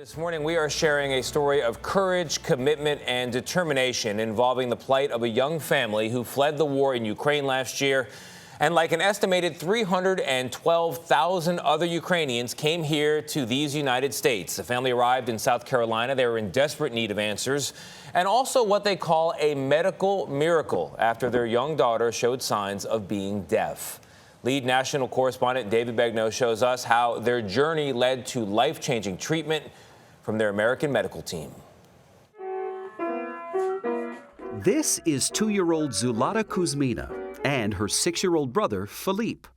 This morning, we are sharing a story of courage, commitment, and determination involving the plight of a young family who fled the war in Ukraine last year. And like an estimated 312,000 other Ukrainians came here to these United States. The family arrived in South Carolina. They were in desperate need of answers and also what they call a medical miracle after their young daughter showed signs of being deaf. Lead national correspondent David Begnaud shows us how their journey led to life-changing treatment from their American medical team. This is 2-year-old Zulata Kuzmina and her 6-year-old brother, Philippe.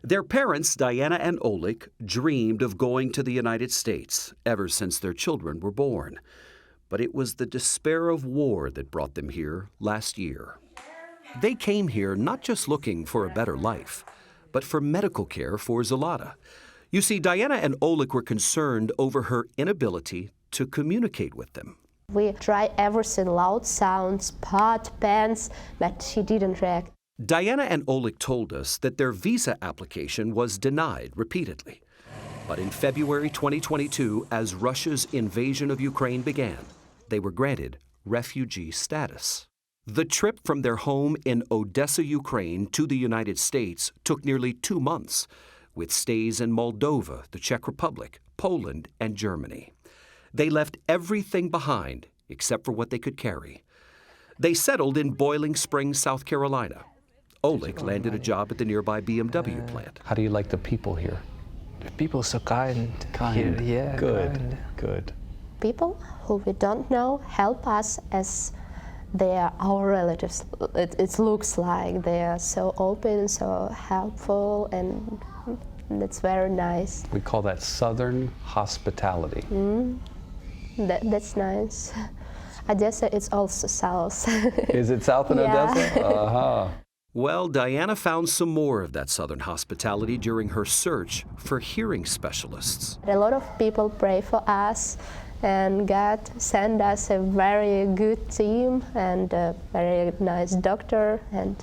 Their parents, Diana and Oleg, dreamed of going to the United States ever since their children were born. But it was the despair of war that brought them here last year. They came here not just looking for a better life, but for medical care for Zulata. You see, Diana and Oleg were concerned over her inability to communicate with them. We tried everything, loud sounds, pot, pens, but she didn't react. Diana and Oleg told us that their visa application was denied repeatedly. But in February 2022, as Russia's invasion of Ukraine began, they were granted refugee status. The trip from their home in Odessa, Ukraine to the United States took nearly 2 months, with stays in Moldova, the Czech Republic, Poland, and Germany. They left everything behind except for what they could carry. They settled in Boiling Springs, South Carolina. Oleg landed a job at the nearby BMW plant. How do you like the people here? The people are so kind. Kind. Yeah, Good. kind. Good. People who we don't know help us as they are our relatives. It looks like they are so open, so helpful, and it's very nice. We call that Southern hospitality. That's nice. Odessa is also south. Is it south in Yeah. Odessa? Uh-huh. Well, Diana found some more of that Southern hospitality during her search for hearing specialists. A lot of people pray for us, and God sent us a very good team and a very nice doctor, and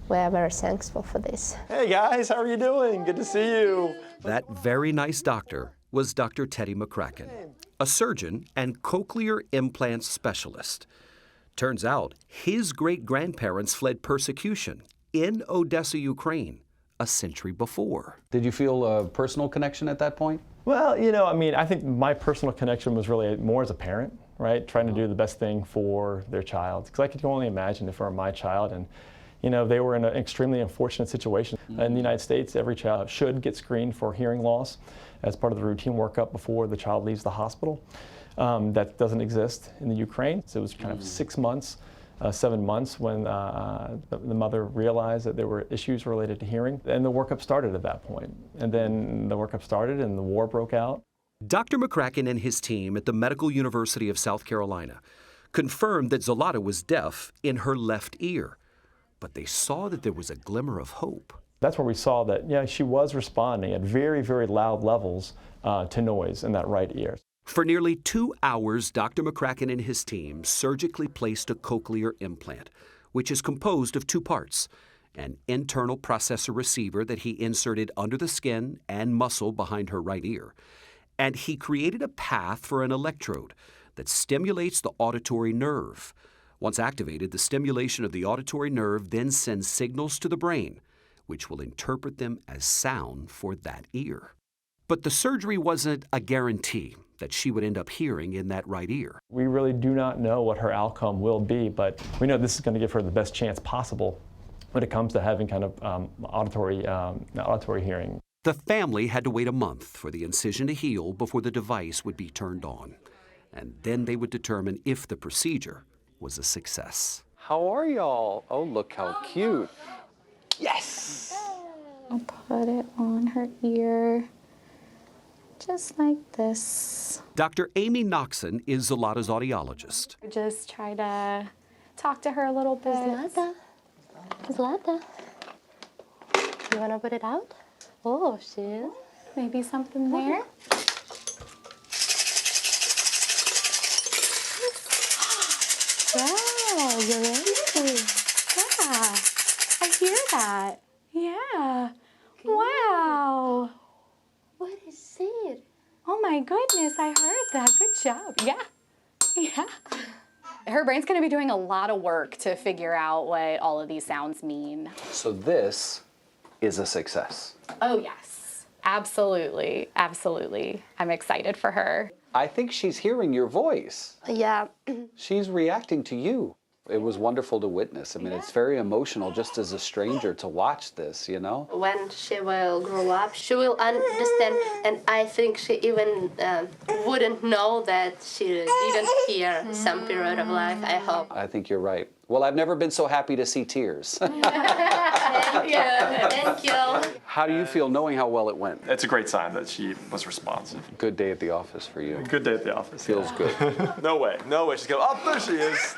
we are very thankful for this. Hey guys, how are you doing? Good to see you. That very nice doctor was Dr. Teddy McCracken, a surgeon and cochlear implant specialist. Turns out his great-grandparents fled persecution in Odessa, Ukraine, a century before. Did you feel a personal connection at that point? Well, I think my personal connection was really more as a parent, right? Trying to do the best thing for their child. Because I could only imagine if it were my child and, they were in an extremely unfortunate situation. In the United States, every child should get screened for hearing loss as part of the routine workup before the child leaves the hospital. That doesn't exist in the Ukraine. So it was kind of 6 months, 7 months when the mother realized that there were issues related to hearing. And the workup started at that point. And then the workup started and the war broke out. Dr. McCracken and his team at the Medical University of South Carolina confirmed that Zulata was deaf in her left ear. But they saw that there was a glimmer of hope. That's where we saw that, she was responding at very, very loud levels to noise in that right ear. For nearly 2 hours, Dr. McCracken and his team surgically placed a cochlear implant, which is composed of 2 parts, an internal processor receiver that he inserted under the skin and muscle behind her right ear, and he created a path for an electrode that stimulates the auditory nerve. Once activated, the stimulation of the auditory nerve then sends signals to the brain, which will interpret them as sound for that ear. But the surgery wasn't a guarantee that she would end up hearing in that right ear. We really do not know what her outcome will be, but we know this is going to give her the best chance possible when it comes to having kind of auditory hearing. The family had to wait a month for the incision to heal before the device would be turned on. And then they would determine if the procedure was a success. How are y'all? Oh, look how cute. Yes! I'll put it on her ear, just like this. Dr. Amy Noxon is Zulata's audiologist. Just try to talk to her a little bit. Zlata. You want to put it out? Oh, she is. Maybe something there. Wow, you're ready? Yeah, I hear that. Yeah. Wow. What is it? Oh my goodness. goodness, I heard that. Good job. Yeah. Yeah. Her brain's going to be doing a lot of work to figure out what all of these sounds mean. So this is a success. Oh, yes. Absolutely. Absolutely. I'm excited for her. I think she's hearing your voice. Yeah. She's reacting to you. It was wonderful to witness. I mean, it's very emotional just as a stranger to watch this, you know? When she will grow up, she will understand, and I think she even wouldn't know that she didn't hear some period of life, I hope. I think you're right. Well, I've never been so happy to see tears. Thank you. Thank you. How do you feel knowing how well it went? It's a great sign that she was responsive. Good day at the office for you. Good day at the office. Feels good. No way. She's going, oh, there she is.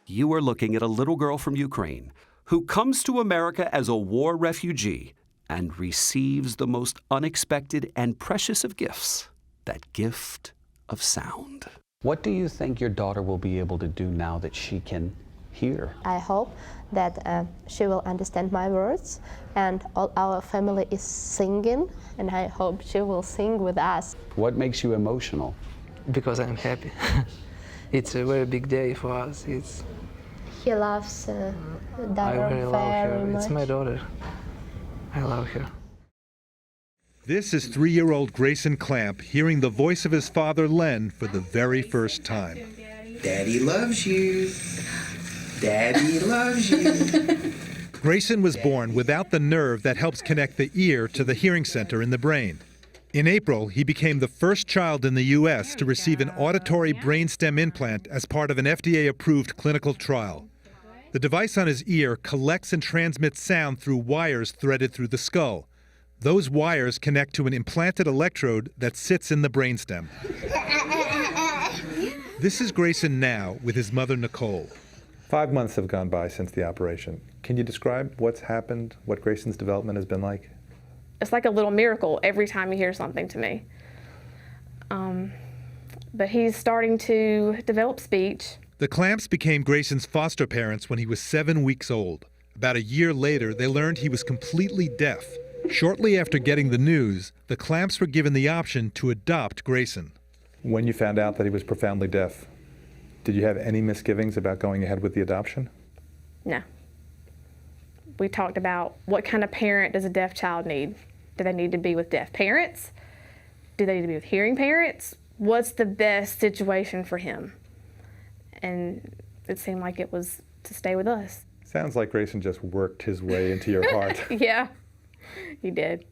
You are looking at a little girl from Ukraine who comes to America as a war refugee and receives the most unexpected and precious of gifts, that gift of sound. What do you think your daughter will be able to do now that she can hear? I hope that she will understand my words, and all our family is singing, and I hope she will sing with us. What makes you emotional? Because I'm happy. It's a very big day for us. He loves I Daughter really love very her. much. It's my daughter. I love her. This is 3-year-old Grayson Clamp hearing the voice of his father, Len, for the very first time. Daddy loves you. Daddy loves you. Grayson was born without the nerve that helps connect the ear to the hearing center in the brain. In April, he became the first child in the U.S. to receive an auditory brainstem implant as part of an FDA-approved clinical trial. The device on his ear collects and transmits sound through wires threaded through the skull. Those wires connect to an implanted electrode that sits in the brainstem. This is Grayson now with his mother, Nicole. 5 months have gone by since the operation. Can you describe what's happened, what Grayson's development has been like? It's like a little miracle every time you hear something to me. But he's starting to develop speech. The Clamps became Grayson's foster parents when he was 7 weeks old. About a year later, they learned he was completely deaf. Shortly after getting the news, the Clamps were given the option to adopt Grayson. When you found out that he was profoundly deaf, did you have any misgivings about going ahead with the adoption? No. We talked about what kind of parent does a deaf child need? Do they need to be with deaf parents? Do they need to be with hearing parents? What's the best situation for him? And it seemed like it was to stay with us. Sounds like Grayson just worked his way into your heart. Yeah, he did.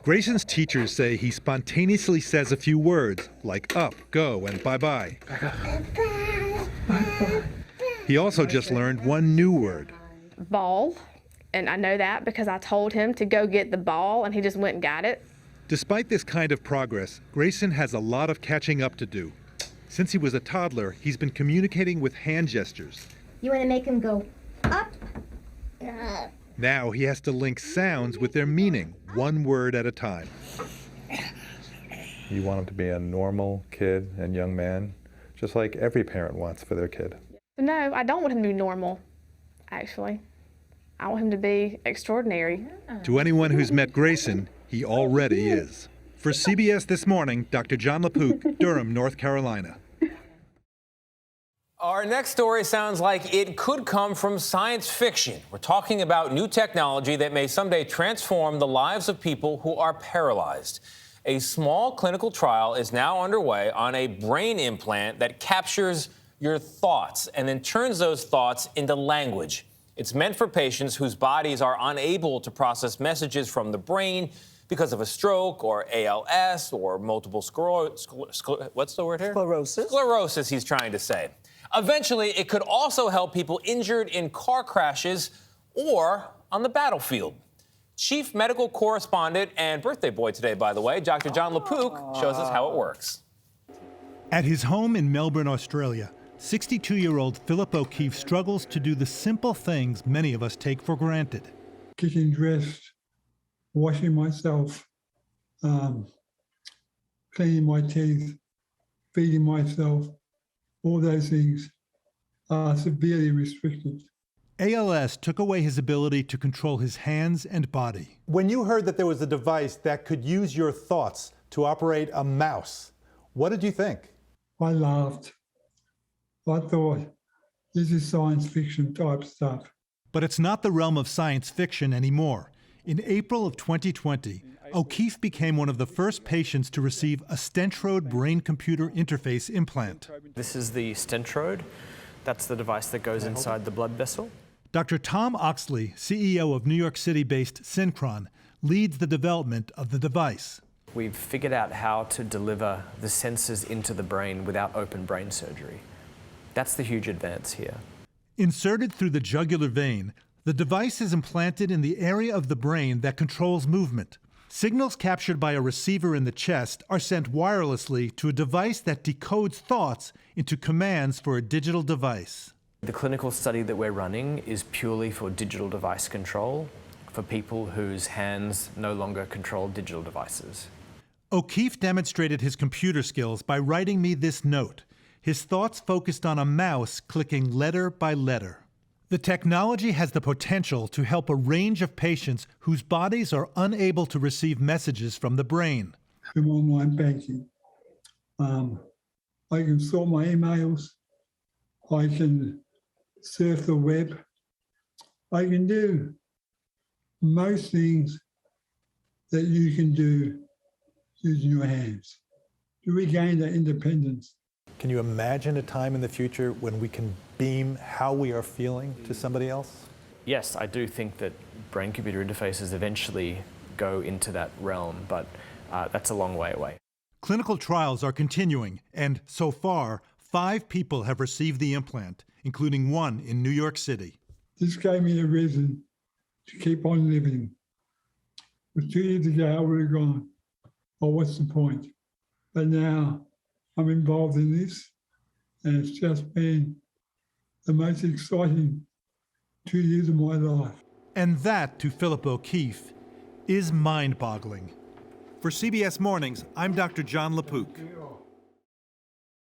Grayson's teachers say he spontaneously says a few words, like up, go, and bye-bye. He also just learned one new word. Ball, and I know that because I told him to go get the ball, and he just went and got it. Despite this kind of progress, Grayson has a lot of catching up to do. Since he was a toddler, he's been communicating with hand gestures. You want to make him go up? Now he has to link sounds with their meaning, one word at a time. You want him to be a normal kid and young man, just like every parent wants for their kid. No, I don't want him to be normal, actually. I want him to be extraordinary. To anyone who's met Grayson, he already is. For CBS This Morning, Dr. John LaPook, Durham, North Carolina. Our next story sounds like it could come from science fiction. We're talking about new technology that may someday transform the lives of people who are paralyzed. A small clinical trial is now underway on a brain implant that captures your thoughts and then turns those thoughts into language. It's meant for patients whose bodies are unable to process messages from the brain because of a stroke or ALS or multiple what's the word here? Sclerosis. Sclerosis, he's trying to say. Eventually, it could also help people injured in car crashes or on the battlefield. Chief medical correspondent and birthday boy today, by the way, Dr. John LaPook, shows us how it works. At his home in Melbourne, Australia, 62-year-old Philip O'Keefe struggles to do the simple things many of us take for granted. Getting dressed, washing myself, cleaning my teeth, feeding myself, all those things are severely restricted. ALS took away his ability to control his hands and body. When you heard that there was a device that could use your thoughts to operate a mouse, what did you think? I laughed. I thought, this is science fiction type stuff. But it's not the realm of science fiction anymore. In April of 2020, O'Keefe became one of the first patients to receive a Stentrode brain-computer interface implant. This is the Stentrode. That's the device that goes inside the blood vessel. Dr. Tom Oxley, CEO of New York City-based Synchron, leads the development of the device. We've figured out how to deliver the sensors into the brain without open brain surgery. That's the huge advance here. Inserted through the jugular vein, the device is implanted in the area of the brain that controls movement. Signals captured by a receiver in the chest are sent wirelessly to a device that decodes thoughts into commands for a digital device. The clinical study that we're running is purely for digital device control for people whose hands no longer control digital devices. O'Keefe demonstrated his computer skills by writing me this note. His thoughts focused on a mouse clicking letter by letter. The technology has the potential to help a range of patients whose bodies are unable to receive messages from the brain. I'm online banking. I can sort my emails. I can surf the web. I can do most things that you can do using your hands to regain that independence. Can you imagine a time in the future when we can beam how we are feeling to somebody else? Yes, I do think that brain-computer interfaces eventually go into that realm, but that's a long way away. Clinical trials are continuing, and so far, 5 people have received the implant, including one in New York City. This gave me a reason to keep on living. But 2 years ago, I would have gone, oh, what's the point? But now I'm involved in this, and it's just been the most exciting 2 years of my life. And that, to Philip O'Keefe, is mind-boggling. For CBS Mornings, I'm Dr. John LaPook.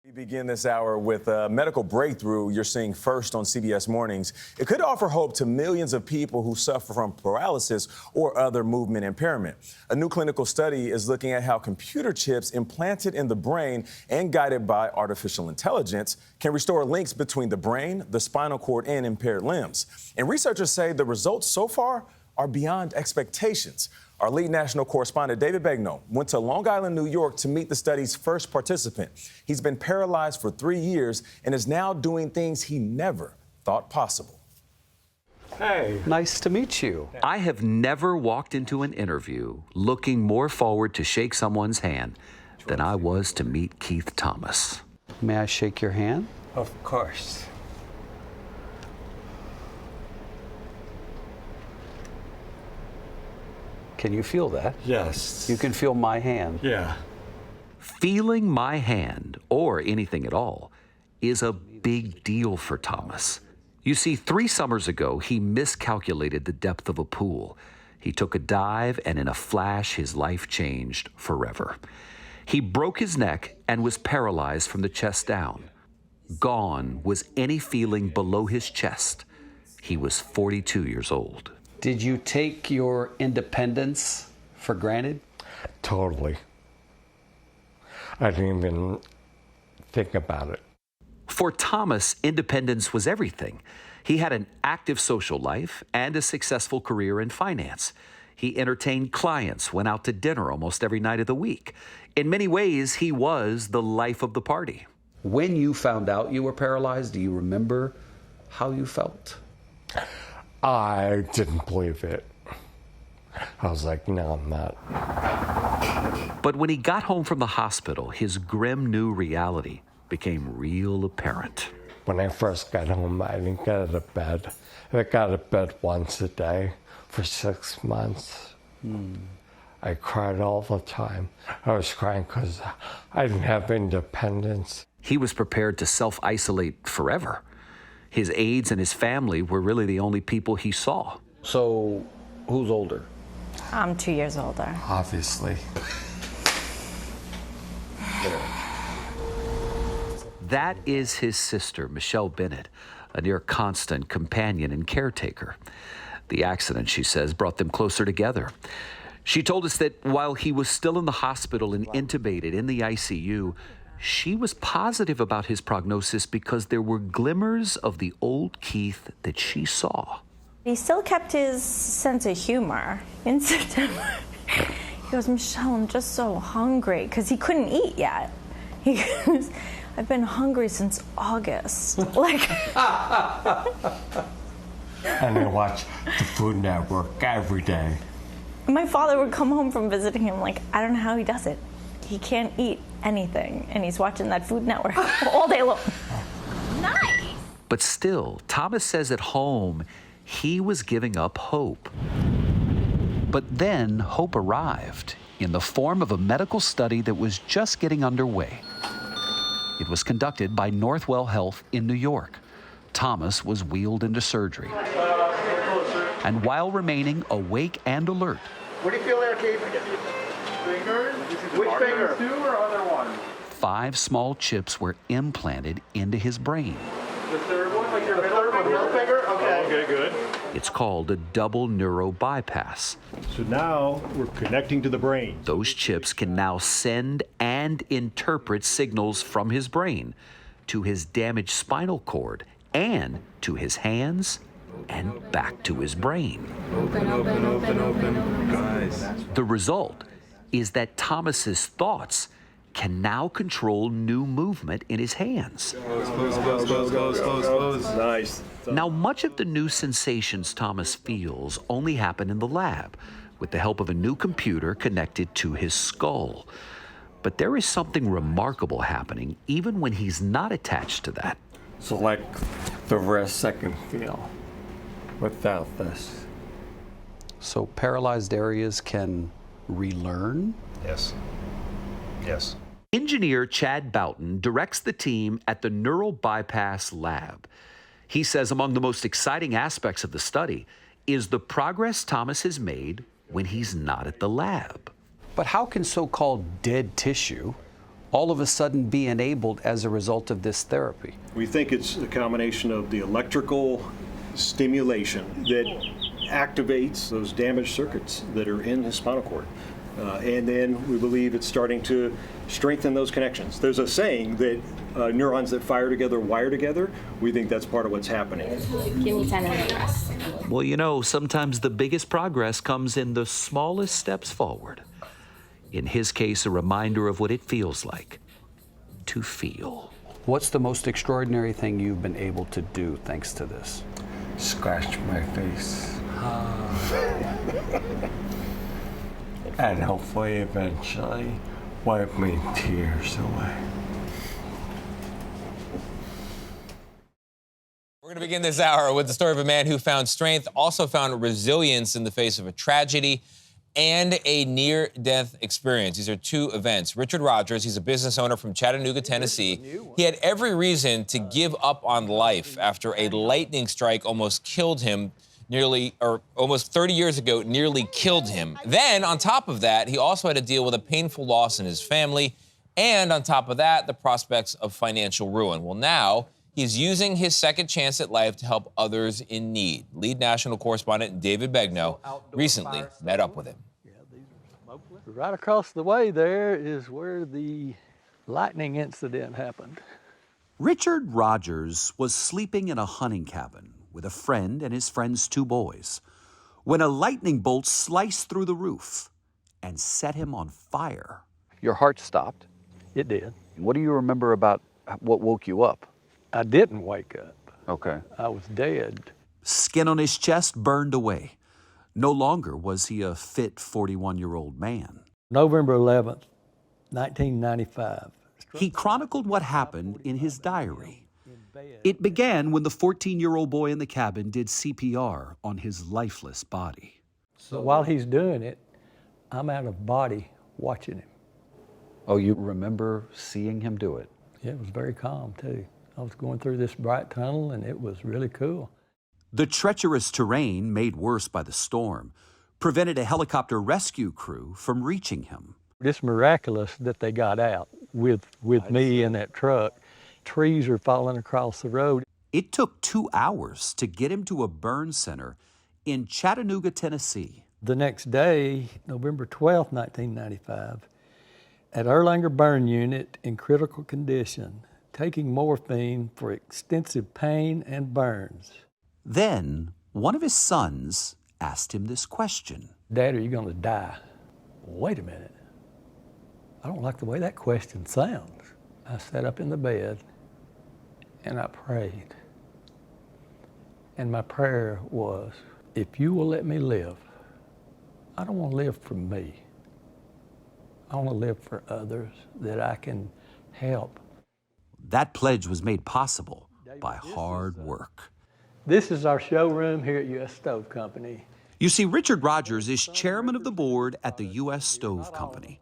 We begin this hour with a medical breakthrough you're seeing first on CBS Mornings. It could offer hope to millions of people who suffer from paralysis or other movement impairment. A new clinical study is looking at how computer chips implanted in the brain and guided by artificial intelligence can restore links between the brain, the spinal cord, and impaired limbs. And researchers say the results so far are beyond expectations. Our lead national correspondent, David Begnaud, went to Long Island, New York to meet the study's first participant. He's been paralyzed for 3 years and is now doing things he never thought possible. Hey. Nice to meet you. I have never walked into an interview looking more forward to shake someone's hand than I was to meet Keith Thomas. May I shake your hand? Of course. Can you feel that? Yes. You can feel my hand. Yeah. Feeling my hand, or anything at all, is a big deal for Thomas. You see, 3 summers ago, he miscalculated the depth of a pool. He took a dive, and in a flash, his life changed forever. He broke his neck and was paralyzed from the chest down. Gone was any feeling below his chest. He was 42 years old. Did you take your independence for granted? Totally. I didn't even think about it. For Thomas, independence was everything. He had an active social life and a successful career in finance. He entertained clients, went out to dinner almost every night of the week. In many ways, he was the life of the party. When you found out you were paralyzed, do you remember how you felt? I didn't believe it. I was like, no, I'm not. But when he got home from the hospital, his grim new reality became real apparent. When I first got home, I didn't get out of bed. I got out of bed once a day for 6 months. I cried all the time. I was crying because I didn't have independence. He was prepared to self-isolate forever. His aides and his family were really the only people he saw. So, who's older? I'm 2 years older. Obviously. That is his sister, Michelle Bennett. a near constant companion and caretaker. The accident, she says, brought them closer together. She told us that while he was still in the hospital and intubated in the ICU, she was positive about his prognosis because there were glimmers of the old Keith that she saw. He still kept his sense of humor. In September, he goes, Michelle, I'm just so hungry, because he couldn't eat yet. He goes, I've been hungry since August. Like, And I watch the Food Network every day. my father would come home from visiting him, like, I don't know how he does it. He can't eat anything, and he's watching that Food Network all day long. Nice! But still, Thomas says at home, he was giving up hope. But then hope arrived in the form of a medical study that was just getting underway. It was conducted by Northwell Health in New York. Thomas was wheeled into surgery. And while remaining awake and alert, What do you feel there, Keith? Fingers? Which finger? 2 or other one? 5 small chips were implanted into his brain. The third one, like your middle finger? Okay. Okay, good. It's called a double neuro bypass. So now we're connecting to the brain. Those chips can now send and interpret signals from his brain to his damaged spinal cord and to his hands and back to his brain. Open, open, open, open. Guys. The result is that Thomas's thoughts can now control new movement in his hands. Close. Nice. Now, much of the new sensations Thomas feels only happen in the lab with the help of a new computer connected to his skull. But there is something remarkable happening even when he's not attached to that. So like the rest I can feel without this. So paralyzed areas can relearn? Yes. Yes. Engineer Chad Boughton directs the team at the Neural Bypass Lab. He says among the most exciting aspects of the study is the progress Thomas has made when he's not at the lab. But how can so-called dead tissue all of a sudden be enabled as a result of this therapy? We think it's a combination of the electrical stimulation that activates those damaged circuits that are in his spinal cord. And then we believe it's starting to strengthen those connections. There's a saying that neurons that fire together wire together. We think that's part of what's happening. Give me 10 minutes rest. Well, you know, sometimes the biggest progress comes in the smallest steps forward. In his case, a reminder of what it feels like to feel. What's the most extraordinary thing you've been able to do thanks to this? Scratch my face. And hopefully eventually wipe my tears away. We're going to begin this hour with the story of a man who found strength, also found resilience in the face of a tragedy and a near-death experience. These are two events. Richard Rogers, he's a business owner from Chattanooga, Tennessee. He had every reason to give up on life after a lightning strike almost killed him almost 30 years ago, nearly killed him. Then, on top of that, he also had to deal with a painful loss in his family, and on top of that, the prospects of financial ruin. Well, now, he's using his second chance at life to help others in need. Lead national correspondent David Begnaud recently met up with him. Right across the way there is where the lightning incident happened. Richard Rogers was sleeping in a hunting cabin with a friend and his friend's 2 boys when a lightning bolt sliced through the roof and set him on fire. Your heart stopped? It did. What do you remember about what woke you up? I didn't wake up. Okay. I was dead. Skin on his chest burned away. No longer was he a fit 41-year-old man. November 11th, 1995. He chronicled what happened in his diary. It began when the 14-year-old boy in the cabin did CPR on his lifeless body. So while he's doing it, I'm out of body watching him. Oh, you remember seeing him do it? Yeah, it was very calm too. I was going through this bright tunnel and it was really cool. The treacherous terrain, made worse by the storm, prevented a helicopter rescue crew from reaching him. It's miraculous that they got out with me in that truck. Trees are falling across the road. It took 2 hours to get him to a burn center in Chattanooga, Tennessee. The next day, November 12th, 1995, at Erlanger Burn Unit in critical condition, taking morphine for extensive pain and burns. Then, one of his sons asked him this question. Dad, are you going to die? Wait a minute. I don't like the way that question sounds. I sat up in the bed and I prayed. And my prayer was, if you will let me live, I don't want to live for me. I want to live for others that I can help. That pledge was made possible by hard work. This is our showroom here at U.S. Stove Company. You see, Richard Rogers is chairman of the board at the U.S. Stove Company.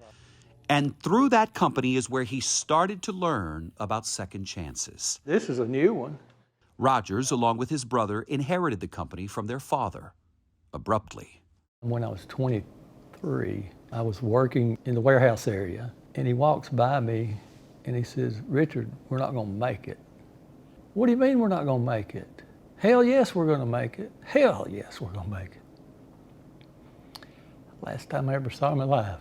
And through that company is where he started to learn about second chances. This is a new one. Rogers, along with his brother, inherited the company from their father, abruptly. When I was 23, I was working in the warehouse area, and he walks by me and he says, Richard, we're not going to make it. What do you mean we're not going to make it? Hell yes, we're going to make it. Hell yes, we're going to make it. Last time I ever saw him alive.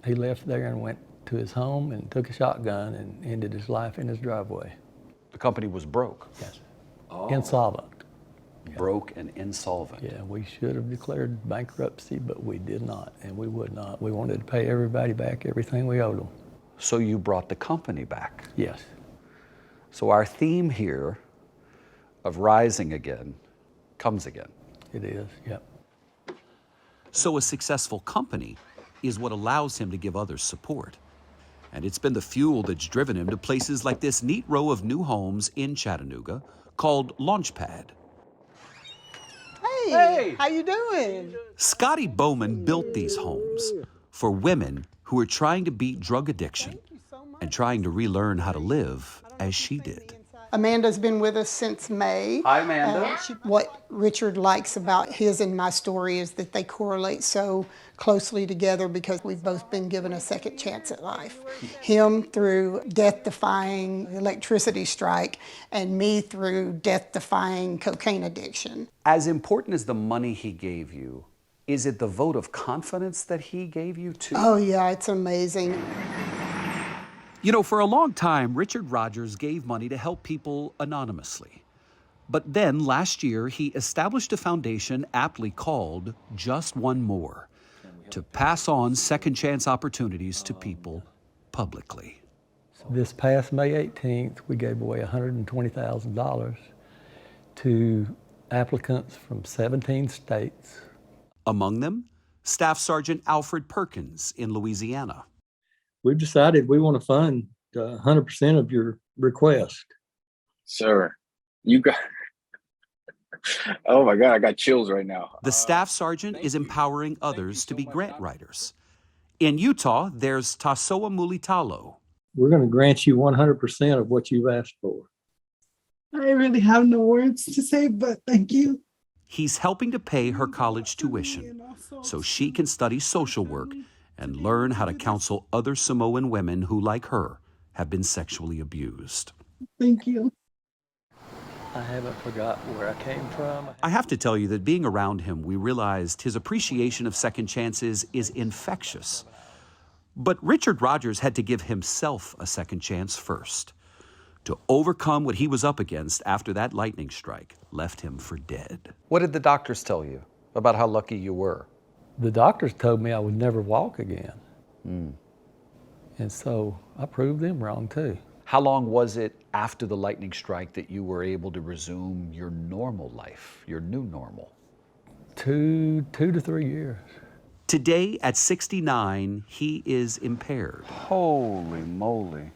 He left there and went to his home and took a shotgun and ended his life in his driveway. The company was broke. Yes. Oh. Insolvent. Broke and insolvent. Yeah, we should have declared bankruptcy, but we did not, and we would not. We wanted to pay everybody back everything we owed them. So you brought the company back? Yes. So our theme here of rising again comes again. It is, yep. So a successful company is what allows him to give others support. And it's been the fuel that's driven him to places like this neat row of new homes in Chattanooga called Launchpad. Hey, how you doing? Scotty Bowman built these homes for women who are trying to beat drug addiction and trying to relearn how to live as she did. Amanda's been with us since May. Hi, Amanda. What Richard likes about his and my story is that they correlate so closely together because we've both been given a second chance at life. Him through death-defying electricity strike, and me through death-defying cocaine addiction. As important as the money he gave you, is it the vote of confidence that he gave you too? Oh yeah, it's amazing. You know, for a long time, Richard Rogers gave money to help people anonymously. But then last year, he established a foundation aptly called Just One More to pass on second chance opportunities to people publicly. This past May 18th, we gave away $120,000 to applicants from 17 states. Among them, Staff Sergeant Alfred Perkins in Louisiana. We've decided we want to fund 100% of your request. Sir, you got... Oh my God, I got chills right now. The staff sergeant is empowering others to be grant writers. In Utah, there's Tasoa Mulitalo. We're going to grant you 100% of what you've asked for. I really have no words to say, but thank you. He's helping to pay her college tuition so she can study social work and learn how to counsel other Samoan women who, like her, have been sexually abused. Thank you. I haven't forgotten where I came from. I have to tell you that being around him, we realized his appreciation of second chances is infectious. But Richard Rogers had to give himself a second chance first. To overcome what he was up against after that lightning strike left him for dead. What did the doctors tell you about how lucky you were? The doctors told me I would never walk again. And so I proved them wrong too. How long was it after the lightning strike that you were able to resume your normal life, your new normal? 2 to 3 years. Today, at 69, he is impaired. Holy moly.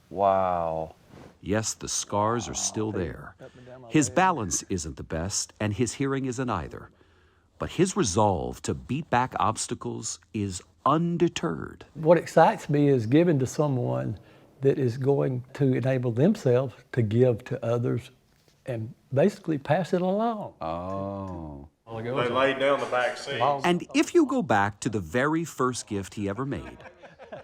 Wow. Yes, the scars are still there. His balance isn't the best, and his hearing isn't either. But his resolve to beat back obstacles is undeterred. What excites me is giving to someone that is going to enable themselves to give to others and basically pass it along. Oh. They laid down the back seat. And if you go back to the very first gift he ever made,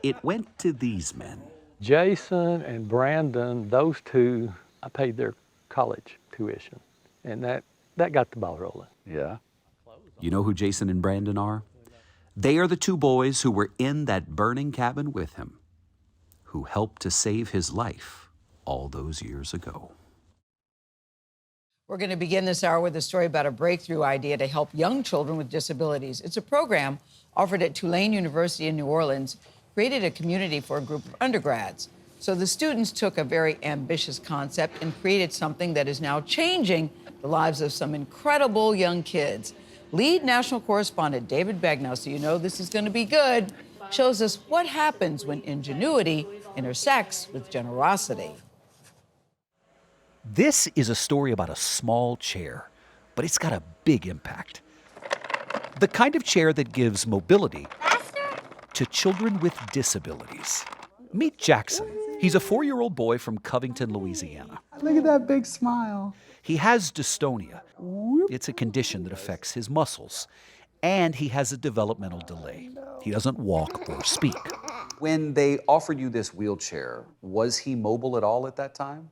it went to these men. Jason and Brandon, those two, I paid their college tuition. And that got the ball rolling. Yeah. You know who Jason and Brandon are? They are the two boys who were in that burning cabin with him, who helped to save his life all those years ago. We're going to begin this hour with a story about a breakthrough idea to help young children with disabilities. It's a program offered at Tulane University in New Orleans, created a community for a group of undergrads. So the students took a very ambitious concept and created something that is now changing the lives of some incredible young kids. Lead national correspondent David Begnaud, so you know this is going to be good, shows us what happens when ingenuity intersects with generosity. This is a story about a small chair, but it's got a big impact. The kind of chair that gives mobility to children with disabilities. Meet Jackson. He's a 4-year-old boy from Covington, Louisiana. Look at that big smile. He has dystonia. It's a condition that affects his muscles, and he has a developmental delay. He doesn't walk or speak. When they offered you this wheelchair, was he mobile at all at that time?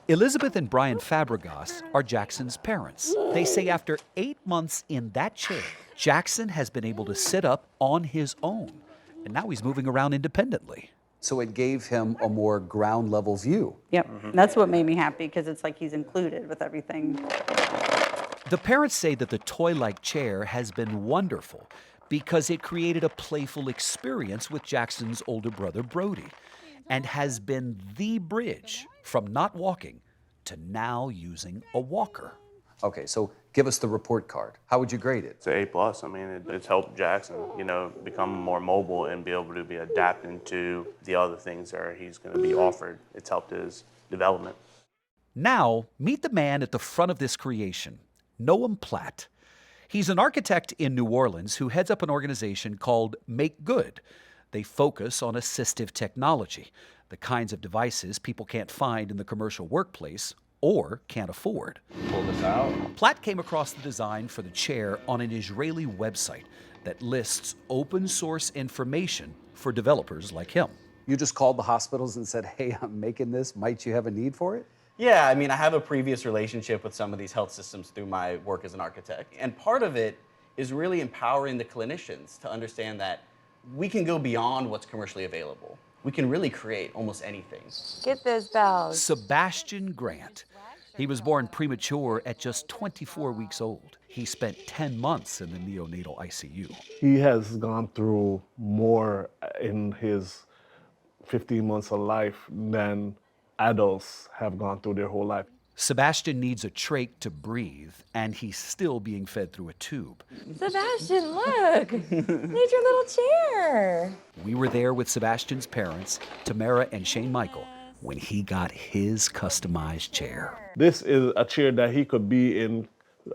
Elizabeth and Brian Fabregas are Jackson's parents. They say after 8 months in that chair, Jackson has been able to sit up on his own, and now he's moving around independently. So it gave him a more ground level view. Yep, that's what made me happy, because it's like he's included with everything. The parents say that the toy-like chair has been wonderful because it created a playful experience with Jackson's older brother, Brody, and has been the bridge from not walking to now using a walker. Okay, so give us the report card. How would you grade it? It's an A+. I mean, it's helped Jackson, become more mobile and be able to be adapting to the other things that he's going to be offered. It's helped his development. Now, meet the man at the front of this creation, Noam Platt. He's an architect in New Orleans who heads up an organization called Make Good. They focus on assistive technology, the kinds of devices people can't find in the commercial workplace or can't afford. Pull this out. Platt came across the design for the chair on an Israeli website that lists open source information for developers like him. You just called the hospitals and said, hey, I'm making this. Might you have a need for it? Yeah, I mean, I have a previous relationship with some of these health systems through my work as an architect. And part of it is really empowering the clinicians to understand that we can go beyond what's commercially available. We can really create almost anything. Get those bells. Sebastian Grant. He was born premature at just 24 weeks old. He spent 10 months in the neonatal ICU. He has gone through more in his 15 months of life than adults have gone through their whole life. Sebastian needs a trach to breathe, and he's still being fed through a tube. Sebastian, look! Need your little chair. We were there with Sebastian's parents, Tamara and Shane Michael, when he got his customized chair. This is a chair that he could be in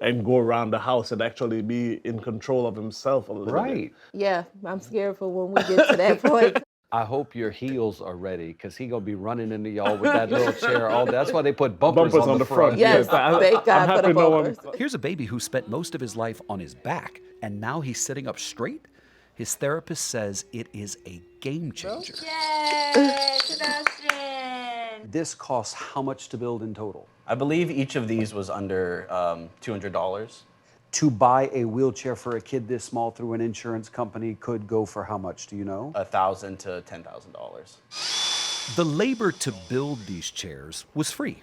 and go around the house and actually be in control of himself a little bit. Yeah, I'm scared for when we get to that point. I hope your heels are ready, because he's going to be running into y'all with that little chair all day. That's why they put bumpers on the front. Yes, thank God for the bumpers. Here's a baby who spent most of his life on his back, and now he's sitting up straight. His therapist says it is a game changer. Yay, Sebastian! This costs how much to build in total? I believe each of these was under $200. To buy a wheelchair for a kid this small through an insurance company could go for how much, do you know? $1,000 to $10,000. The labor to build these chairs was free.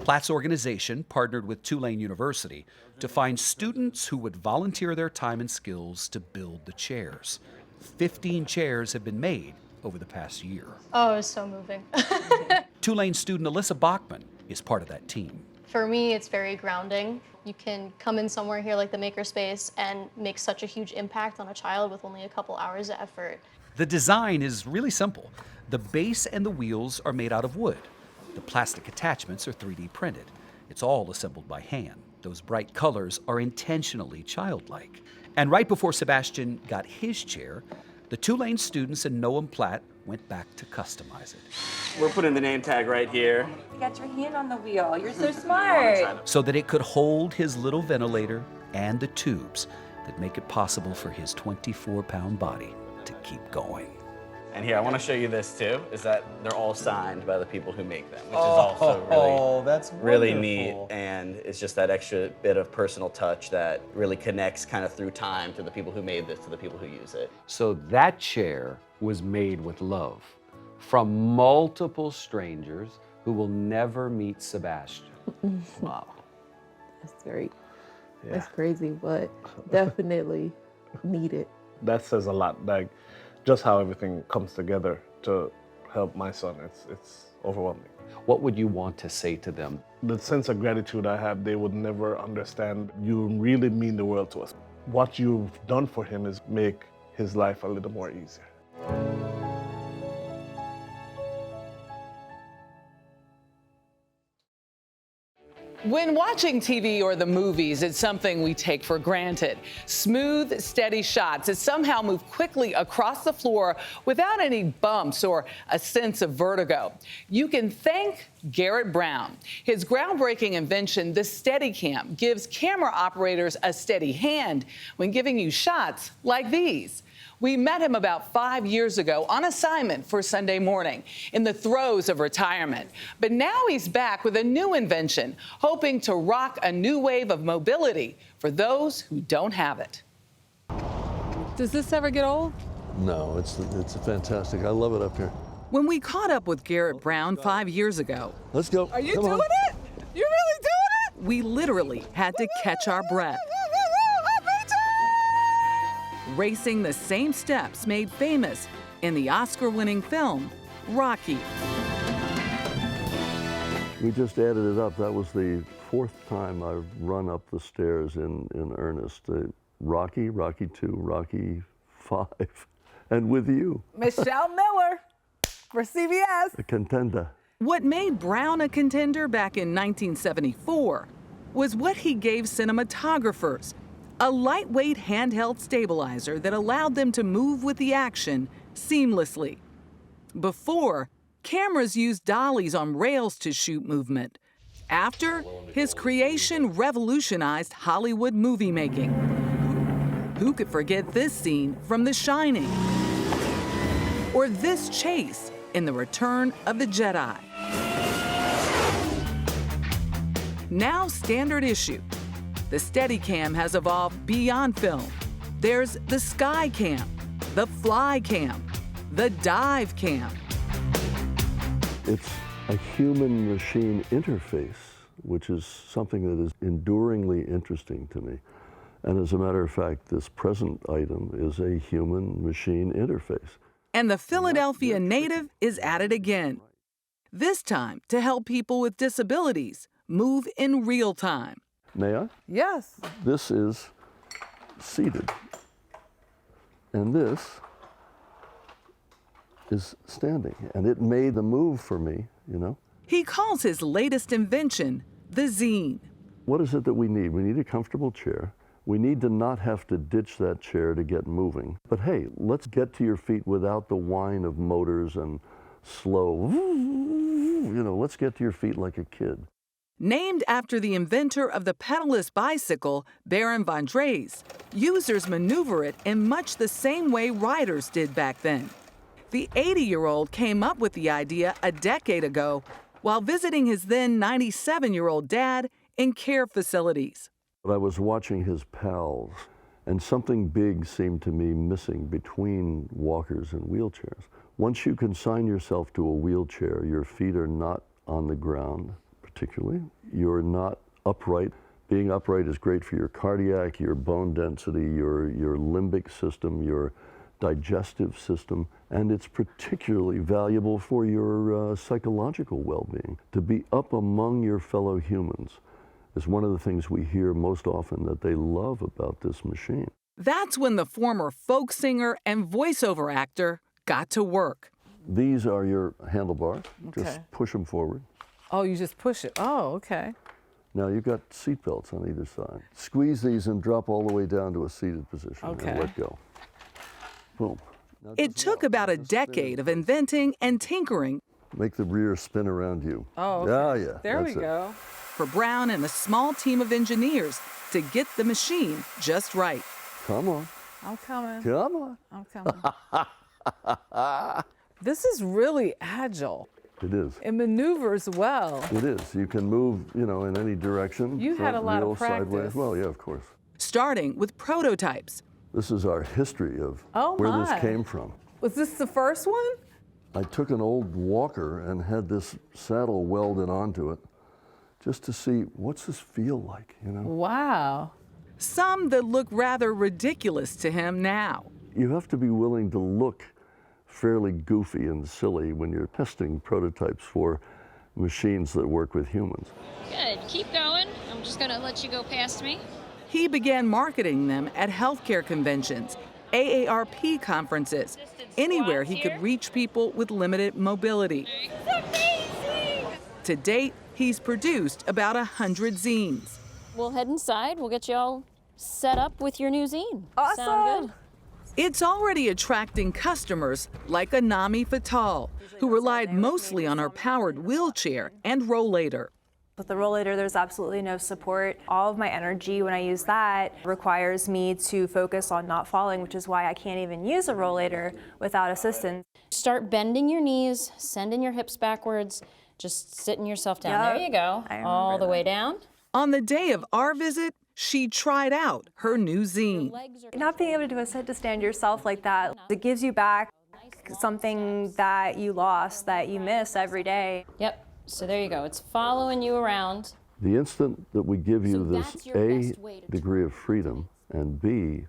Platt's organization partnered with Tulane University to find students who would volunteer their time and skills to build the chairs. 15 chairs have been made over the past year. Oh, it was so moving. Tulane student Alyssa Bachman is part of that team. For me, it's very grounding. You can come in somewhere here like the Makerspace and make such a huge impact on a child with only a couple hours of effort. The design is really simple. The base and the wheels are made out of wood. The plastic attachments are 3D printed. It's all assembled by hand. Those bright colors are intentionally childlike. And right before Sebastian got his chair, the Tulane students and Noam Platt went back to customize it. We're putting the name tag right here. You got your hand on the wheel. You're so smart. So that it could hold his little ventilator and the tubes that make it possible for his 24-pound body to keep going. And here, I want to show you this too, is that they're all signed by the people who make them, which is also that's really neat. wonderful. And it's just that extra bit of personal touch that really connects kind of through time to the people who made this, to the people who use it. So that chair was made with love from multiple strangers who will never meet Sebastian. Wow. That's that's crazy, but definitely needed. That says a lot, like just how everything comes together to help my son. It's overwhelming. What would you want to say to them? The sense of gratitude I have, they would never understand. You really mean the world to us. What you've done for him is make his life a little more easier. When watching TV or the movies, it's something we take for granted. Smooth, steady shots that somehow move quickly across the floor without any bumps or a sense of vertigo. You can thank Garrett Brown. His groundbreaking invention, the Steadicam, gives camera operators a steady hand when giving you shots like these. We met him about 5 years ago on assignment for Sunday Morning in the throes of retirement. But now he's back with a new invention, hoping to rock a new wave of mobility for those who don't have it. Does this ever get old? No, it's fantastic. I love it up here. When we caught up with Garrett Brown 5 years ago, Let's go. Are you Come doing on. it? You really doing it? We literally had to catch our breath. Racing the same steps made famous in the Oscar-winning film, Rocky. We just added it up. That was the 4th time I've run up the stairs in earnest. Rocky, Rocky 2, Rocky 5, and with you. Michelle Miller for CBS. A contender. What made Brown a contender back in 1974 was what he gave cinematographers, a lightweight handheld stabilizer that allowed them to move with the action seamlessly. Before, cameras used dollies on rails to shoot movement. After, his creation revolutionized Hollywood movie making. Who could forget this scene from The Shining? Or this chase in The Return of the Jedi? Now standard issue, the Steadicam has evolved beyond film. There's the Sky Cam, the Fly Cam, the Dive Cam. It's a human-machine interface, which is something that is enduringly interesting to me. And as a matter of fact, this present item is a human-machine interface. And the Philadelphia native is at it again. This time to help people with disabilities move in real time. May I? Yes. This is seated. And this is standing. And it made the move for me, you know? He calls his latest invention the zine. What is it that we need? We need a comfortable chair. We need to not have to ditch that chair to get moving. But hey, let's get to your feet without the whine of motors and slow, you know, let's get to your feet like a kid. Named after the inventor of the pedalless bicycle, Baron von Drees, users maneuver it in much the same way riders did back then. The 80-year-old came up with the idea a decade ago while visiting his then 97-year-old dad in care facilities. But I was watching his pals, and something big seemed to me missing between walkers and wheelchairs. Once you consign yourself to a wheelchair, your feet are not on the ground. Particularly, you're not upright. Being upright is great for your cardiac, your bone density, your limbic system, your digestive system, and it's particularly valuable for your psychological well-being. To be up among your fellow humans is one of the things we hear most often that they love about this machine. That's when the former folk singer and voiceover actor got to work. These are your handlebars. Okay. Just push them forward. Oh, you just push it. Oh, okay. Now you've got seat belts on either side. Squeeze these and drop all the way down to a seated position Okay. and let go. Boom. Now It took about a decade of inventing and tinkering. make the rear spin around you. Oh, okay. Yeah, yeah. There we that's it. go. For Brown and a small team of engineers to get the machine just right. Come on. I'm coming. Come on. I'm coming. This is really agile. It is. It maneuvers well. It is. You can move, you know, in any direction. You had a lot of wheel, practice. Sideways. Well, yeah, of course. Starting with prototypes. This is our history of Oh, where my. this came from. Was this the first one? I took an old walker and had this saddle welded onto it just to see what's this feel like, you know? Wow. Some that look rather ridiculous to him now. You have to be willing to look fairly goofy and silly when you're testing prototypes for machines that work with humans. Good, keep going. I'm just gonna let you go past me. He began marketing them at healthcare conventions, AARP conferences, anywhere he could reach people with limited mobility. It's amazing! To date, he's produced about 100 zines. We'll head inside. We'll get you all set up with your new zine. Awesome. Sound good? It's already attracting customers like Anami Fatal, who relied mostly on her powered wheelchair and rollator. With the rollator, there's absolutely no support. All of my energy when I use that requires me to focus on not falling, which is why I can't even use a rollator without assistance. Start bending your knees, sending your hips backwards, just sitting yourself down. Yep. There you go. All the way down. On the day of our visit, she tried out her new zine. Not being able to do a sit to stand yourself like that, it gives you back something that you lost, that you miss every day. Yep. So there you go. It's following you around. The instant that we give you this that's your A, best way to degree of freedom, and B,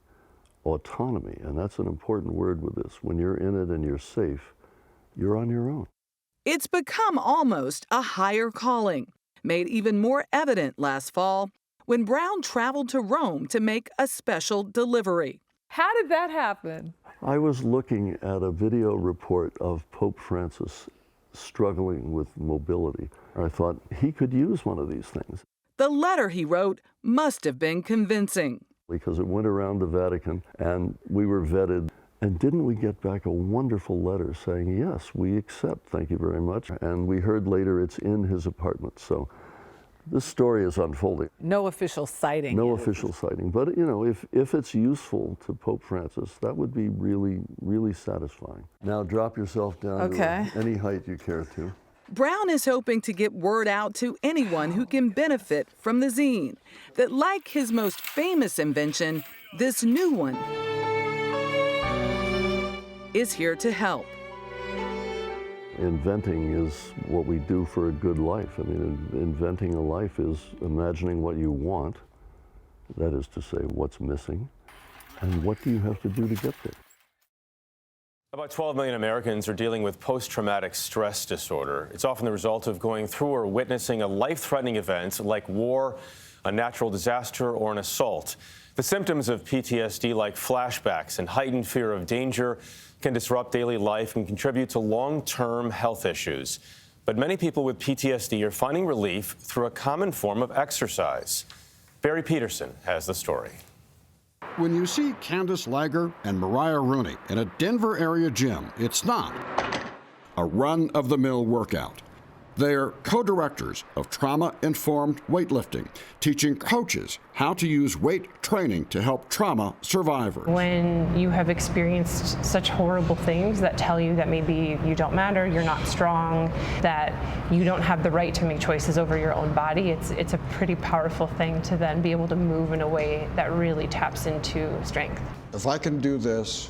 autonomy, and that's an important word with this. When you're in it and you're safe, you're on your own. It's become almost a higher calling, made even more evident last fall when Brown traveled to Rome to make a special delivery. How did that happen? I was looking at a video report of Pope Francis struggling with mobility. I thought he could use one of these things. The letter he wrote must have been convincing. Because it went around the Vatican and we were vetted. And didn't we get back a wonderful letter saying, yes, we accept, thank you very much. And we heard later it's in his apartment. So this story is unfolding. No official sighting. No official sighting. But, you know, if it's useful to Pope Francis, that would be really, really satisfying. Now drop yourself down to any height you care to. Brown is hoping to get word out to anyone who can benefit from the zine, that like his most famous invention, this new one is here to help. Inventing is what we do for a good life. I mean, inventing a life is imagining what you want, that is to say, what's missing, and what do you have to do to get there. About 12 million Americans are dealing with post-traumatic stress disorder. It's often the result of going through or witnessing a life-threatening event like war, a natural disaster, or an assault. The symptoms of PTSD, like flashbacks and heightened fear of danger, can disrupt daily life and contribute to long-term health issues. But many people with PTSD are finding relief through a common form of exercise. Barry Peterson has the story. When you see Candace Lager and Mariah Rooney in a Denver area gym, it's not a run-of-the-mill workout. They're co-directors of trauma-informed weightlifting, teaching coaches how to use weight training to help trauma survivors. When you have experienced such horrible things that tell you that maybe you don't matter, you're not strong, that you don't have the right to make choices over your own body, it's a pretty powerful thing to then be able to move in a way that really taps into strength. If I can do this,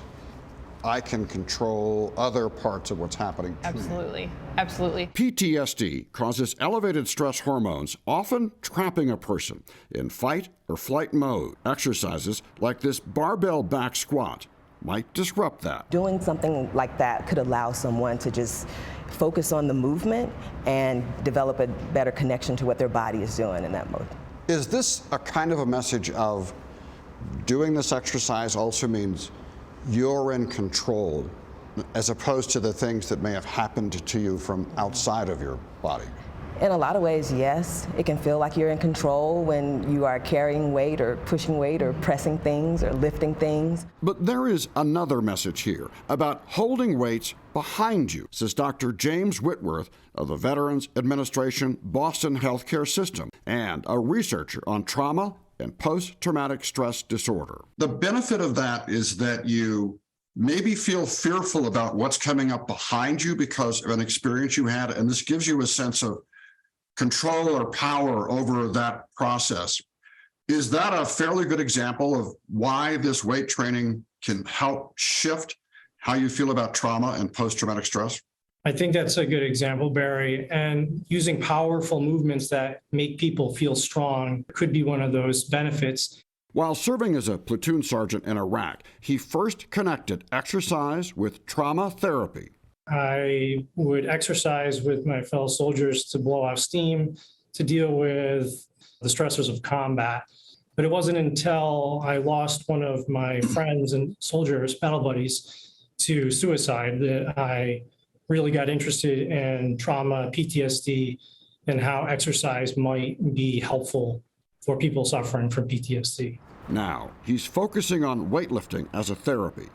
I can control other parts of what's happening to me. Absolutely, absolutely. PTSD causes elevated stress hormones, often trapping a person in fight or flight mode. Exercises like this barbell back squat might disrupt that. Doing something like that could allow someone to just focus on the movement and develop a better connection to what their body is doing in that mode. Is this a kind of a message of doing this exercise also means you're in control, as opposed to the things that may have happened to you from outside of your body? In a lot of ways, yes. It can feel like you're in control when you are carrying weight or pushing weight or pressing things or lifting things. But there is another message here about holding weights behind you, says Dr. James Whitworth of the Veterans Administration Boston Healthcare System and a researcher on trauma and post-traumatic stress disorder. The benefit of that is that you maybe feel fearful about what's coming up behind you because of an experience you had, and this gives you a sense of control or power over that process. Is that a fairly good example of why this weight training can help shift how you feel about trauma and post-traumatic stress? I think that's a good example, Barry. And using powerful movements that make people feel strong could be one of those benefits. While serving as a platoon sergeant in Iraq, he first connected exercise with trauma therapy. I would exercise with my fellow soldiers to blow off steam, to deal with the stressors of combat. But it wasn't until I lost one of my friends and soldiers, battle buddies, to suicide that I really got interested in trauma, PTSD, and how exercise might be helpful for people suffering from PTSD. Now, he's focusing on weightlifting as a therapy.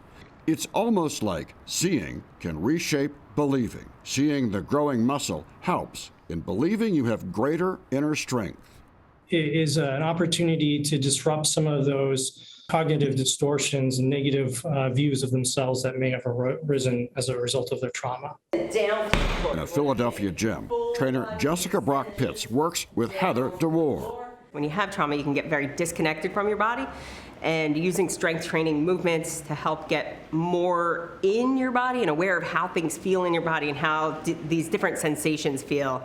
It's almost like seeing can reshape believing. Seeing the growing muscle helps in believing you have greater inner strength. It is an opportunity to disrupt some of those cognitive distortions and negative views of themselves that may have arisen as a result of their trauma. In a Philadelphia gym, trainer Jessica Brock-Pitts works with Heather DeWar. When you have trauma, you can get very disconnected from your body, and using strength training movements to help get more in your body and aware of how things feel in your body and how these different sensations feel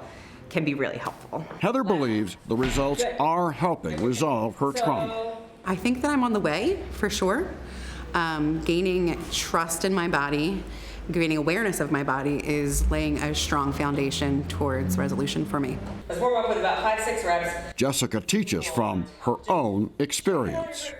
can be really helpful. Heather believes the results are helping resolve her trauma. I think that I'm on the way, for sure. Gaining trust in my body, gaining awareness of my body is laying a strong foundation towards resolution for me. Let's warm up with about 5-6 reps. Jessica teaches from her own experience.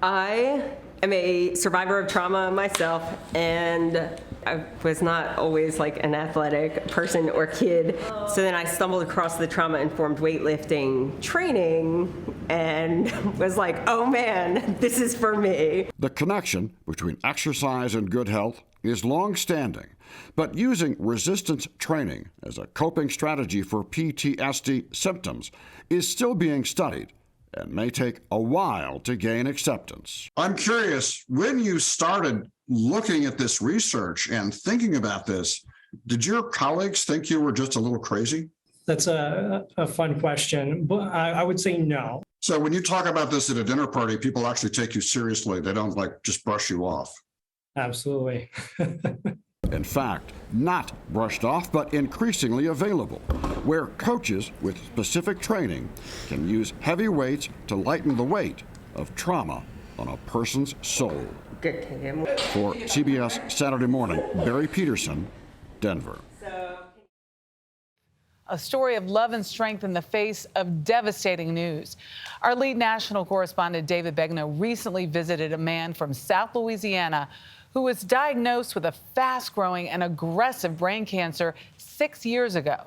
I am a survivor of trauma myself, and I was not always like an athletic person or kid. So then I stumbled across the trauma-informed weightlifting training and was like, oh man, this is for me. The connection between exercise and good health is long-standing, but using resistance training as a coping strategy for PTSD symptoms is still being studied and may take a while to gain acceptance. I'm curious, when you started looking at this research and thinking about this, did your colleagues think you were just a little crazy? That's a fun question, but I would say no. So when you talk about this at a dinner party, people actually take you seriously. They don't just brush you off. Absolutely. In fact, not brushed off, but increasingly available, where coaches with specific training can use heavy weights to lighten the weight of trauma on a person's soul. For CBS Saturday Morning, Barry Peterson, Denver. A story of love and strength in the face of devastating news. Our lead national correspondent David Begnaud recently visited a man from South Louisiana who was diagnosed with a fast-growing and aggressive brain cancer 6 years ago.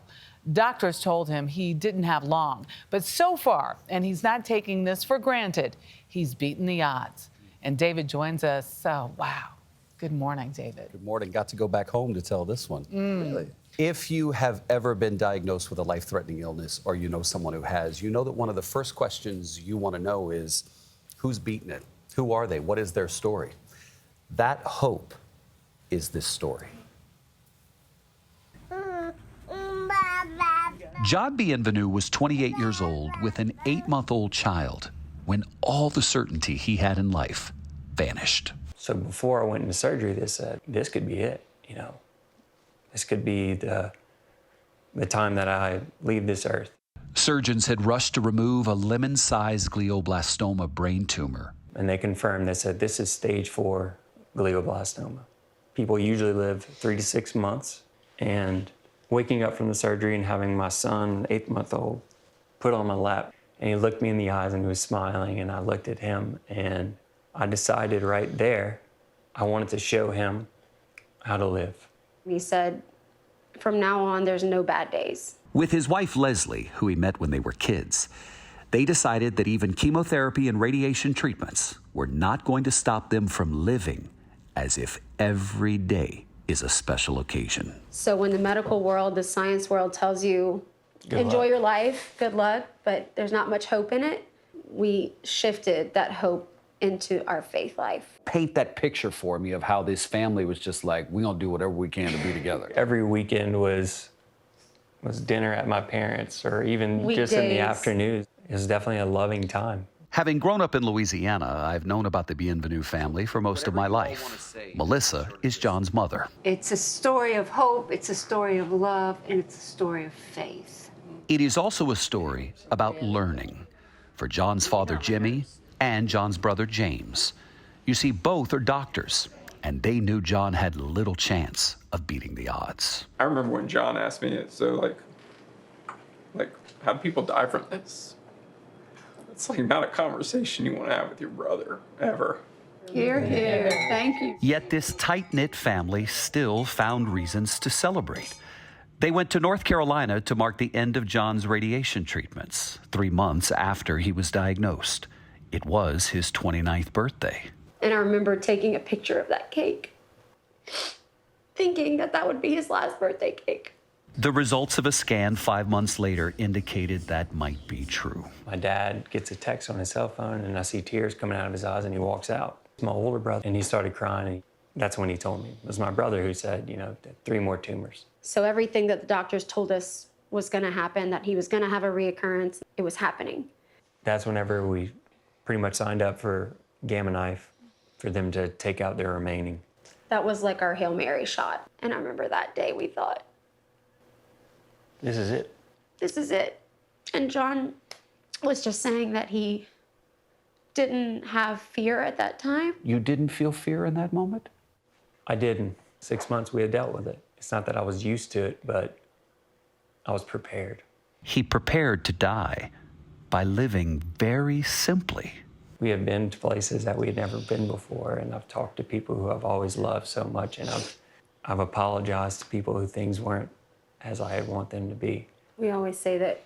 Doctors told him he didn't have long, but so far, and he's not taking this for granted, he's beaten the odds. And David joins us. Wow. Good morning, David. Good morning. Got to go back home to tell this one. Really? If you have ever been diagnosed with a life-threatening illness, or you know someone who has, you know that one of the first questions you want to know is, who's beaten it? Who are they? What is their story? That hope is this story. John Bienvenu was 28 years old with an 8-month-old child when all the certainty he had in life vanished. So before I went into surgery, they said, this could be it, This could be the time that I leave this earth. Surgeons had rushed to remove a lemon-sized glioblastoma brain tumor. And they confirmed, they said, this is stage 4 glioblastoma. People usually live 3 to 6 months, and waking up from the surgery and having my son, 8-month-old, put on my lap, and he looked me in the eyes and he was smiling, and I looked at him, and I decided right there I wanted to show him how to live. He said, from now on, there's no bad days. With his wife, Leslie, who he met when they were kids, they decided that even chemotherapy and radiation treatments were not going to stop them from living as if every day is a special occasion. So when the medical world, the science world tells you, enjoy your life, good luck, but there's not much hope in it, we shifted that hope into our faith life. Paint that picture for me of how this family was just like, we're gonna do whatever we can to be together. Every weekend was dinner at my parents', or even just in the Weekdays. afternoons. It was definitely a loving time. Having grown up in Louisiana, I've known about the Bienvenue family for most of my life. Melissa is John's mother. It's a story of hope, it's a story of love, and it's a story of faith. It is also a story about learning for John's father, Jimmy, and John's brother, James. You see, both are doctors, and they knew John had little chance of beating the odds. I remember when John asked me, so like, how do people die from this? It's like not a conversation you want to have with your brother, ever. Hear, hear. Thank you. Yet this tight-knit family still found reasons to celebrate. They went to North Carolina to mark the end of John's radiation treatments, 3 months after he was diagnosed. It was his 29th birthday. And I remember taking a picture of that cake, thinking that that would be his last birthday cake. The results of a scan 5 months later indicated that might be true. My dad gets a text on his cell phone, and I see tears coming out of his eyes, and he walks out. It's my older brother, and he started crying. And that's when he told me. It was my brother who said, 3 more tumors. So everything that the doctors told us was going to happen, that he was going to have a reoccurrence, it was happening. That's whenever we pretty much signed up for Gamma Knife for them to take out their remaining. That was like our Hail Mary shot. And I remember that day we thought, this is it. this is it. And John was just saying that he didn't have fear at that time. You didn't feel fear in that moment? I didn't. 6 months we had dealt with it. It's not that I was used to it, but I was prepared. He prepared to die by living very simply. We have been to places that we had never been before, and I've talked to people who I've always loved so much, and I've apologized to people who things weren't as I want them to be. We always say that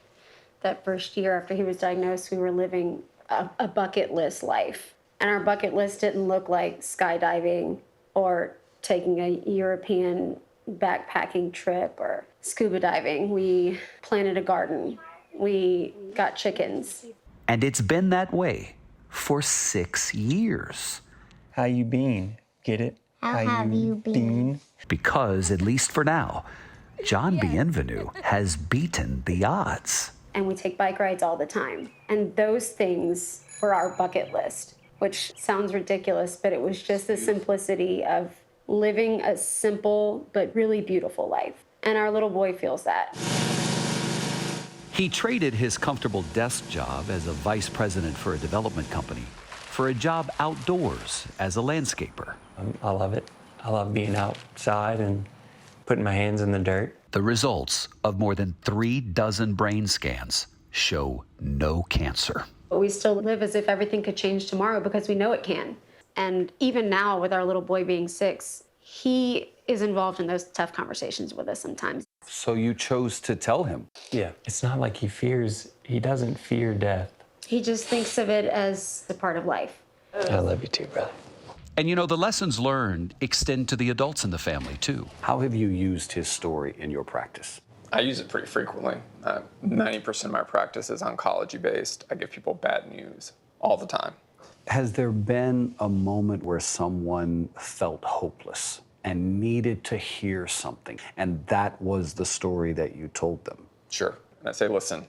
that first year after he was diagnosed, we were living a bucket list life. And our bucket list didn't look like skydiving or taking a European backpacking trip or scuba diving. We planted a garden. We got chickens. And it's been that way for 6 years. How you been? Get it? How have you been? Because, at least for now, John Bienvenue has beaten the odds. And we take bike rides all the time. And those things were our bucket list, which sounds ridiculous, but it was just the simplicity of living a simple but really beautiful life. And our little boy feels that. He traded his comfortable desk job as a vice president for a development company for a job outdoors as a landscaper. I love it. I love being outside and putting my hands in the dirt. The results of more than 3 dozen brain scans show no cancer. But we still live as if everything could change tomorrow because we know it can. And even now, with our little boy being 6, he is involved in those tough conversations with us sometimes. So you chose to tell him? Yeah. It's not like he doesn't fear death. He just thinks of it as a part of life. I love you too, brother. And the lessons learned extend to the adults in the family, too. How have you used his story in your practice? I use it pretty frequently. 90% of my practice is oncology-based. I give people bad news all the time. Has there been a moment where someone felt hopeless and needed to hear something, and that was the story that you told them? Sure. And I say, listen,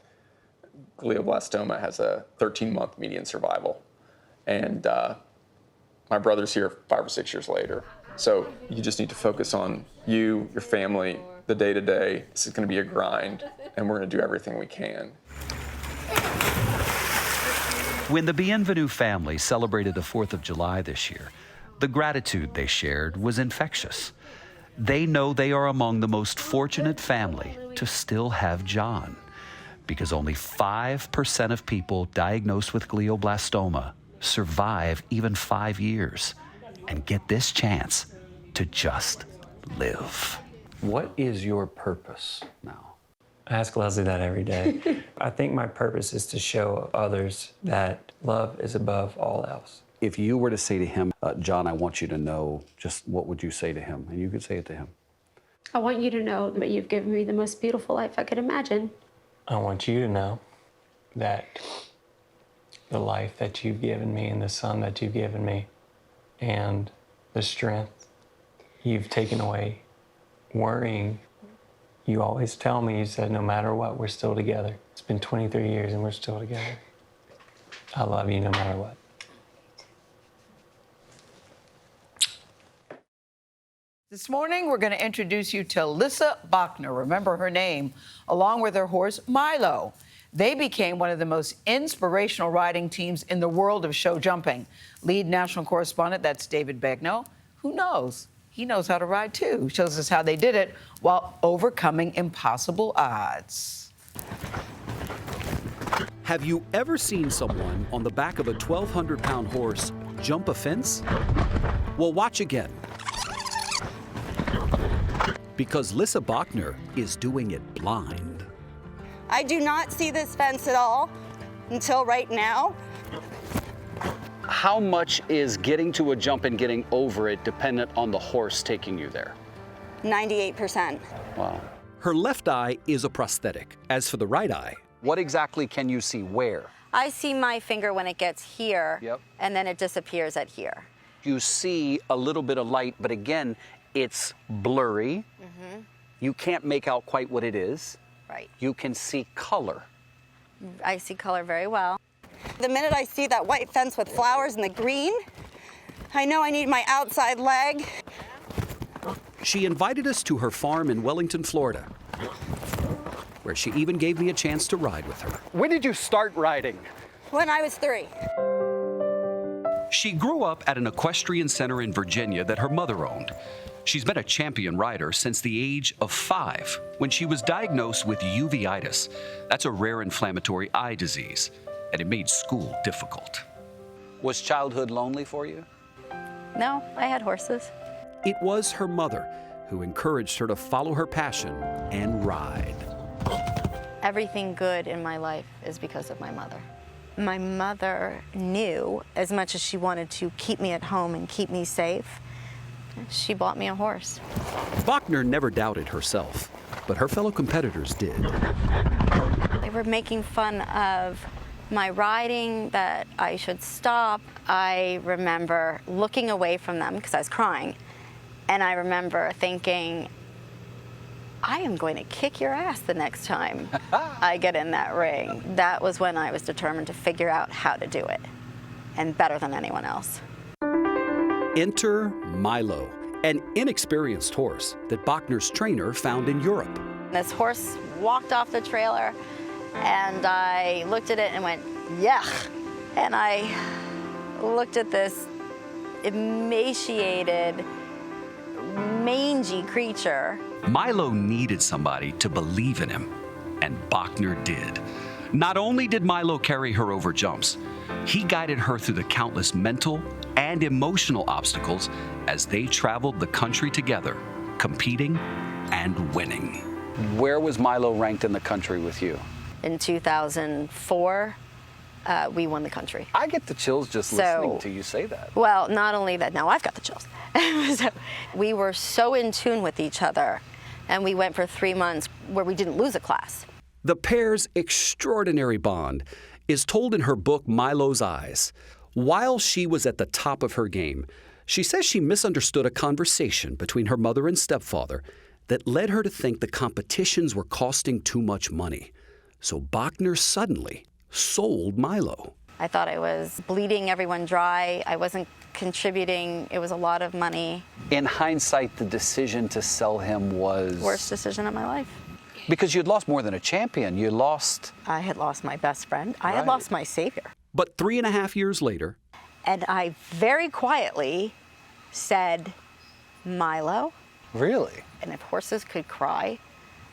glioblastoma has a 13-month median survival. And my brother's here 5 or 6 years later. So you just need to focus on you, your family, the day-to-day. This is going to be a grind, and we're going to do everything we can. When the Bienvenue family celebrated the 4th of July this year, the gratitude they shared was infectious. They know they are among the most fortunate family to still have John, because only 5% of people diagnosed with glioblastoma survive even 5 years and get this chance to just live. What is your purpose now? I ask Leslie that every day. I think my purpose is to show others that love is above all else. If you were to say to him, John, I want you to know, just what would you say to him? And you could say it to him. I want you to know that you've given me the most beautiful life I could imagine. I want you to know that the life that you've given me and the son that you've given me and the strength you've taken away. Worrying, you always tell me, you said, no matter what, we're still together. It's been 23 years and we're still together. I love you no matter what. This morning, we're going to introduce you to Lissa Bachner, remember her name, along with her horse, Milo. They became one of the most inspirational riding teams in the world of show jumping. Lead national correspondent, that's David Begnaud. Who knows? He knows how to ride, too. Shows us how they did it while overcoming impossible odds. Have you ever seen someone on the back of a 1,200-pound horse jump a fence? Well, watch again. Because Lissa Bachner is doing it blind. I do not see this fence at all until right now. How much is getting to a jump and getting over it dependent on the horse taking you there? 98%. Wow. Her left eye is a prosthetic. As for the right eye, what exactly can you see where? I see my finger when it gets here, Yep. and then it disappears at here. You see a little bit of light, but again, it's blurry. You can't make out quite what it is. Right. You can see color. I see color very well. The minute I see that white fence with flowers and the green, I know I need my outside leg. she invited us to her farm in Wellington, Florida, where she even gave me a chance to ride with her. When did you start riding? When I was 3. She grew up at an equestrian center in Virginia that her mother owned. She's been a champion rider since the age of 5, when she was diagnosed with uveitis. That's a rare inflammatory eye disease, and it made school difficult. Was childhood lonely for you? No, I had horses. It was her mother who encouraged her to follow her passion and ride. Everything good in my life is because of my mother. My mother knew, as much as she wanted to keep me at home and keep me safe, she bought me a horse. Bachner never doubted herself, but her fellow competitors did. They were making fun of my riding, that I should stop. I remember looking away from them because I was crying, and I remember thinking, I am going to kick your ass the next time I get in that ring. That was when I was determined to figure out how to do it, and better than anyone else. Enter Milo, an inexperienced horse that Bachner's trainer found in Europe. This horse walked off the trailer, and I looked at it and went, yuck. And I looked at this emaciated, mangy creature. Milo needed somebody to believe in him, and Bachner did. Not only did Milo carry her over jumps, he guided her through the countless mental and emotional obstacles as they traveled the country together, competing and winning. Where was Milo ranked in the country with you? In 2004, we won the country. I get the chills just listening to you say that. Well, not only that, now I've got the chills. So we were so in tune with each other, and we went for 3 months where we didn't lose a class. The pair's extraordinary bond is told in her book, Milo's Eyes. While she was at the top of her game, she says she misunderstood a conversation between her mother and stepfather that led her to think the competitions were costing too much money. So Bachner suddenly sold Milo. I thought I was bleeding everyone dry. I wasn't contributing. It was a lot of money. In hindsight, the decision to sell him was... Worst decision of my life. Because you'd lost more than a champion. You lost... I had lost my best friend. I had lost my savior. But 3.5 years later... And I very quietly said, Milo. Really? And if horses could cry,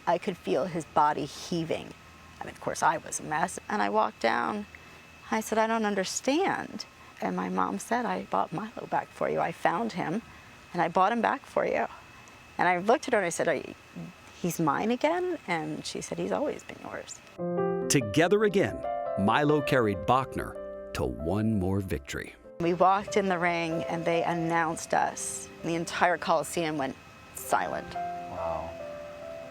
I could feel his body heaving. I mean, of course, I was a mess. And I walked down. I said, I don't understand. And my mom said, I bought Milo back for you. I found him, and I bought him back for you. And I looked at her and I said, he's mine again? And she said, he's always been yours. Together again, Milo carried Bachner to one more victory. We walked in the ring, and they announced us. The entire Coliseum went silent. Wow.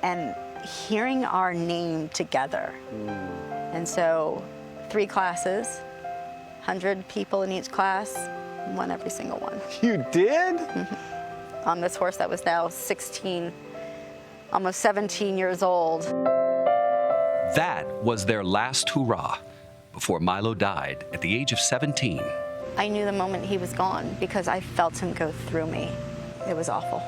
And hearing our name together. And so 3 classes, 100 people in each class, won every single one. You did? Mm-hmm. On this horse that was now 16, almost 17 years old. That was their last hurrah before Milo died at the age of 17. I knew the moment he was gone because I felt him go through me. It was awful.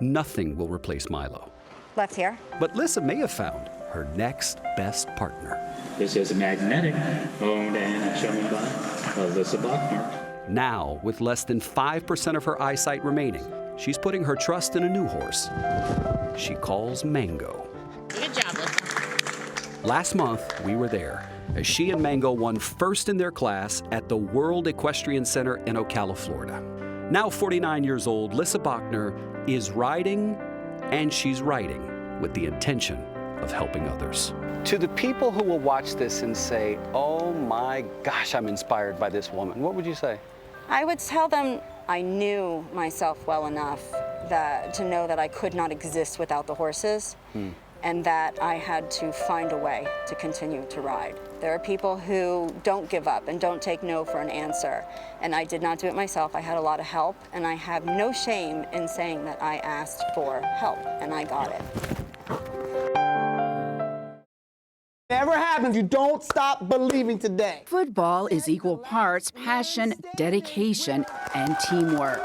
Nothing will replace Milo. Left here. But Lissa may have found her next best partner. This is a magnetic owned and shown by Alyssa Bachner. Now, with less than 5% of her eyesight remaining, she's putting her trust in a new horse she calls Mango. Good job, Lissa. Last month, we were there as she and Mango won first in their class at the World Equestrian Center in Ocala, Florida. Now 49 years old, Lissa Bachner is riding and she's writing with the intention of helping others. To the people who will watch this and say, oh my gosh, I'm inspired by this woman, what would you say? I would tell them I knew myself well enough to know that I could not exist without the horses. And that I had to find a way to continue to ride. There are people who don't give up and don't take no for an answer. And I did not do it myself. I had a lot of help, and I have no shame in saying that I asked for help, and I got it. Whatever happens, you don't stop believing today. Football is equal parts passion, dedication, and teamwork.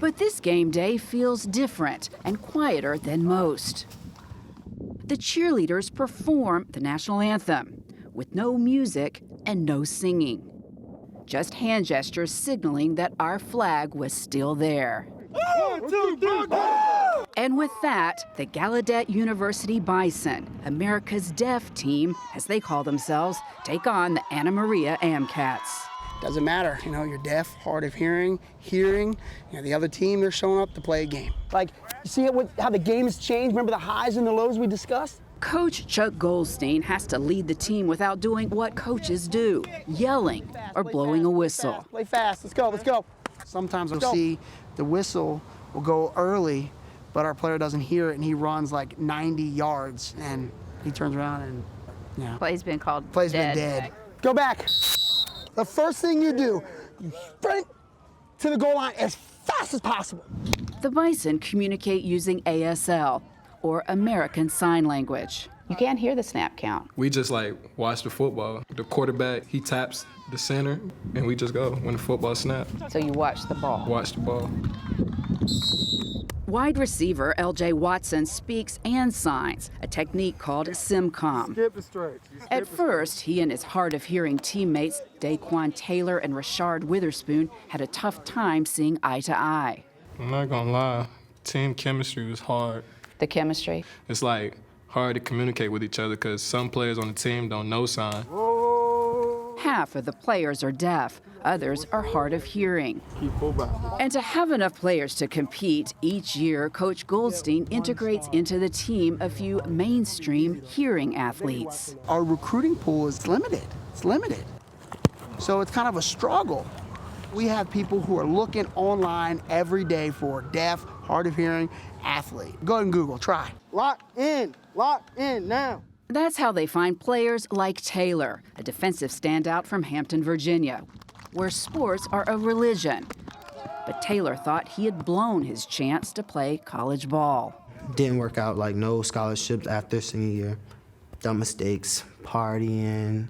But this game day feels different and quieter than most. The cheerleaders perform the national anthem with no music and no singing. Just hand gestures signaling that our flag was still there. 1, 2, 3, go! And with that, the Gallaudet University Bison, America's deaf team, as they call themselves, take on the Anna Maria Amcats. Doesn't matter, you're deaf, hard of hearing, the other team, they're showing up to play a game. Like, you see how the game has changed? Remember the highs and the lows we discussed? Coach Chuck Goldstein has to lead the team without doing what coaches do, yelling or blowing a whistle. Play fast, let's go. Sometimes we'll see the whistle will go early, but our player doesn't hear it and he runs like 90 yards and he turns around and, Play's been called Play's been dead. Go back. The first thing you do, you sprint to the goal line as fast as possible. The Bison communicate using ASL, or American Sign Language. You can't hear the snap count. We just watch the football. The quarterback, he taps the center, and we just go when the football snaps. So you watch the ball. Watch the ball. Wide receiver L.J. Watson speaks and signs, a technique called SimCom. Skip it straight. At first, he and his hard-of-hearing teammates, Daquan Taylor and Rashard Witherspoon, had a tough time seeing eye to eye. I'm not gonna lie, team chemistry was hard. The chemistry? It's hard to communicate with each other because some players on the team don't know sign. Half of the players are deaf, others are hard of hearing. And to have enough players to compete, each year Coach Goldstein integrates into the team a few mainstream hearing athletes. Our recruiting pool is limited. It's limited. So it's kind of a struggle. We have people who are looking online every day for a deaf, hard of hearing athlete. Go ahead and Google, try. Lock in now. That's how they find players like Taylor, a defensive standout from Hampton, Virginia, where sports are a religion. But Taylor thought he had blown his chance to play college ball. Didn't work out, no scholarships after senior year. Dumb mistakes, partying,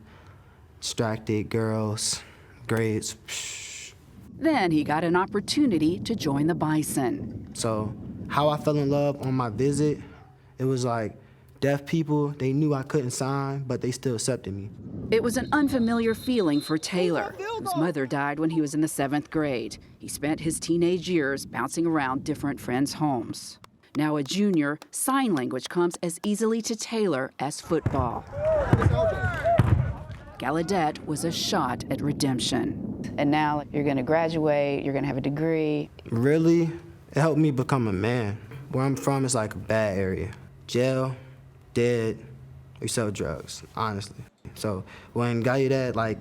distracted girls, grades. Then he got an opportunity to join the Bison. So how I fell in love on my visit, it was deaf people, they knew I couldn't sign, but they still accepted me. It was an unfamiliar feeling for Taylor, whose mother died when he was in the 7th grade. He spent his teenage years bouncing around different friends' homes. Now a junior, sign language comes as easily to Taylor as football. Gallaudet was a shot at redemption. And now you're going to graduate, you're going to have a degree. Really, it helped me become a man. Where I'm from is a bad area. Jail, dead, we sell drugs, honestly. So when Gallaudet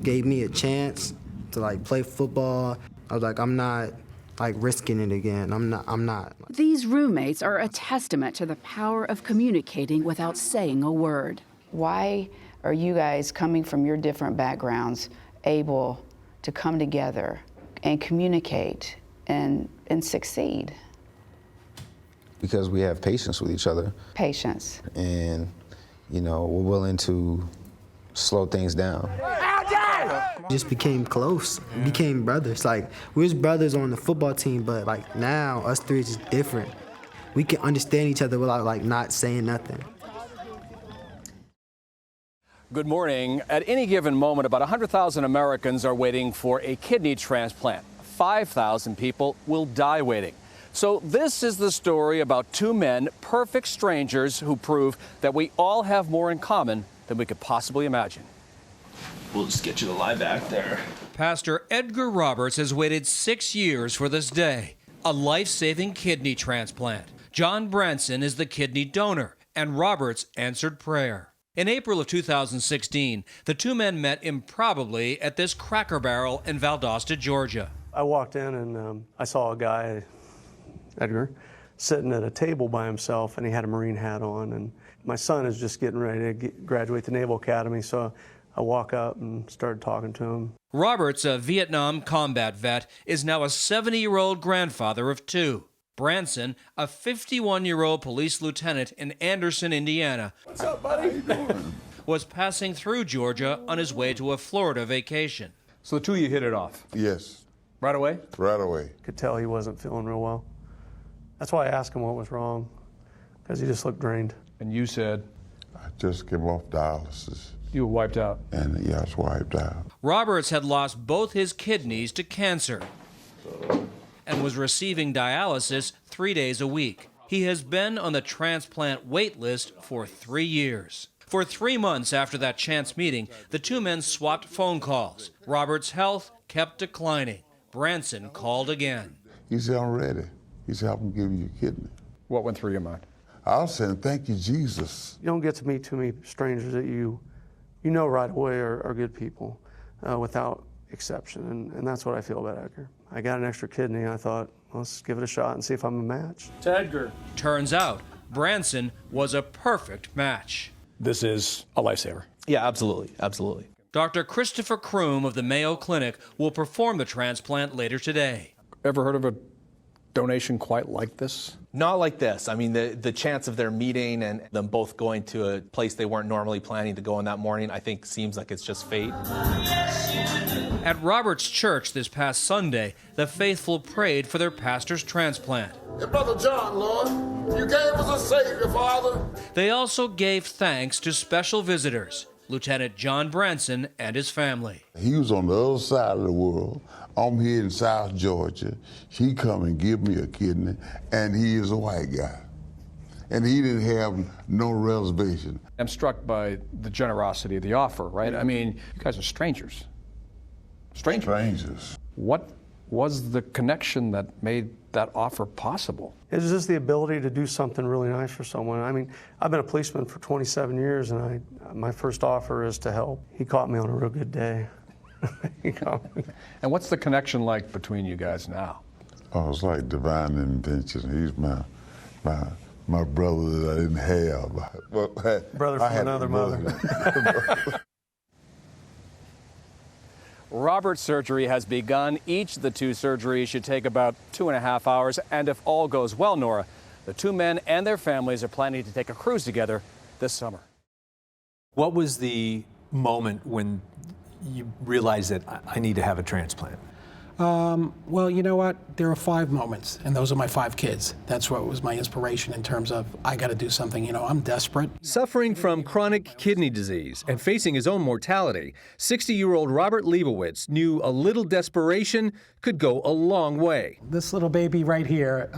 gave me a chance to play football, I was I'm not risking it again. I'm not. These roommates are a testament to the power of communicating without saying a word. Why are you guys, coming from your different backgrounds, able to come together and communicate and succeed? Because we have patience with each other. Patience. And, you know, we're willing to slow things down. Just became close, became brothers. Like, we was brothers on the football team, but like now, us three is just different. We can understand each other without like not saying nothing. Good morning. At any given moment, about 100,000 Americans are waiting for a kidney transplant. 5,000 people will die waiting. So this is the story about two men, perfect strangers, who prove that we all have more in common than we could possibly imagine. We'll just get you to lie back there. Pastor Edgar Roberts has waited 6 years for this day, a life-saving kidney transplant. John Branson is the kidney donor, and Roberts answered prayer. In April of 2016, the two men met improbably at this Cracker Barrel in Valdosta, Georgia. I walked in and I saw a guy, Edgar, sitting at a table by himself, and he had a Marine hat on. And my son is just getting ready to graduate the Naval Academy, so I walk up and started talking to him. Roberts, a Vietnam combat vet, is now a 70-year-old grandfather of two. Branson, a 51-year-old police lieutenant in Anderson, Indiana, What's up, buddy? How you doing? was passing through Georgia on his way to a Florida vacation. So the two of you hit it off? Yes. Right away? Right away. Could tell he wasn't feeling real well. That's why I asked him what was wrong, because he just looked drained. And you said? I just came off dialysis. You were wiped out? And yeah, I was wiped out. Roberts had lost both his kidneys to cancer and was receiving dialysis 3 days a week. He has been on the transplant wait list for 3 years. For 3 months after that chance meeting, the two men swapped phone calls. Roberts' health kept declining. Branson called again. He said, I'm ready. He said, I can give you a kidney. What went through your mind? I was saying, thank you, Jesus. You don't get to meet too many strangers that you know right away are good people, without exception, and that's what I feel about Edgar. I got an extra kidney, and I thought, let's give it a shot and see if I'm a match. To Edgar. Turns out, Branson was a perfect match. This is a lifesaver. Yeah, absolutely, absolutely. Dr. Christopher Kroom of the Mayo Clinic will perform the transplant later today. Ever heard of a donation quite like this? Not like this. I mean, the chance of their meeting and them both going to a place they weren't normally planning to go on that morning, I think seems like it's just fate. At Roberts Church this past Sunday, the faithful prayed for their pastor's transplant. Hey, Brother John, Lord, you gave us a Savior, Father. They also gave thanks to special visitors, Lieutenant John Branson and his family. He was on the other side of the world. I'm here in South Georgia. He come and give me a kidney, and he is a white guy. And he didn't have no reservation. I'm struck by the generosity of the offer, right? I mean, you guys are strangers. Strangers. What was the connection that made that offer possible? It was just the ability to do something really nice for someone. I mean, I've been a policeman for 27 years, and my first offer is to help. He caught me on a real good day. And what's the connection like between you guys now? Oh, it's like divine intervention. He's my brother that I didn't have. Well, brother from another mother. Robert's surgery has begun. Each of the two surgeries should take about 2.5 hours. And if all goes well, Nora, the two men and their families are planning to take a cruise together this summer. What was the moment when you realized that I need to have a transplant? Well, you know what? There are 5 moments, and those are my 5 kids. That's what was my inspiration in terms of, I got to do something. You know, I'm desperate. Suffering from chronic kidney disease and facing his own mortality, 60-year-old Robert Leibowitz knew a little desperation could go a long way. This little baby right here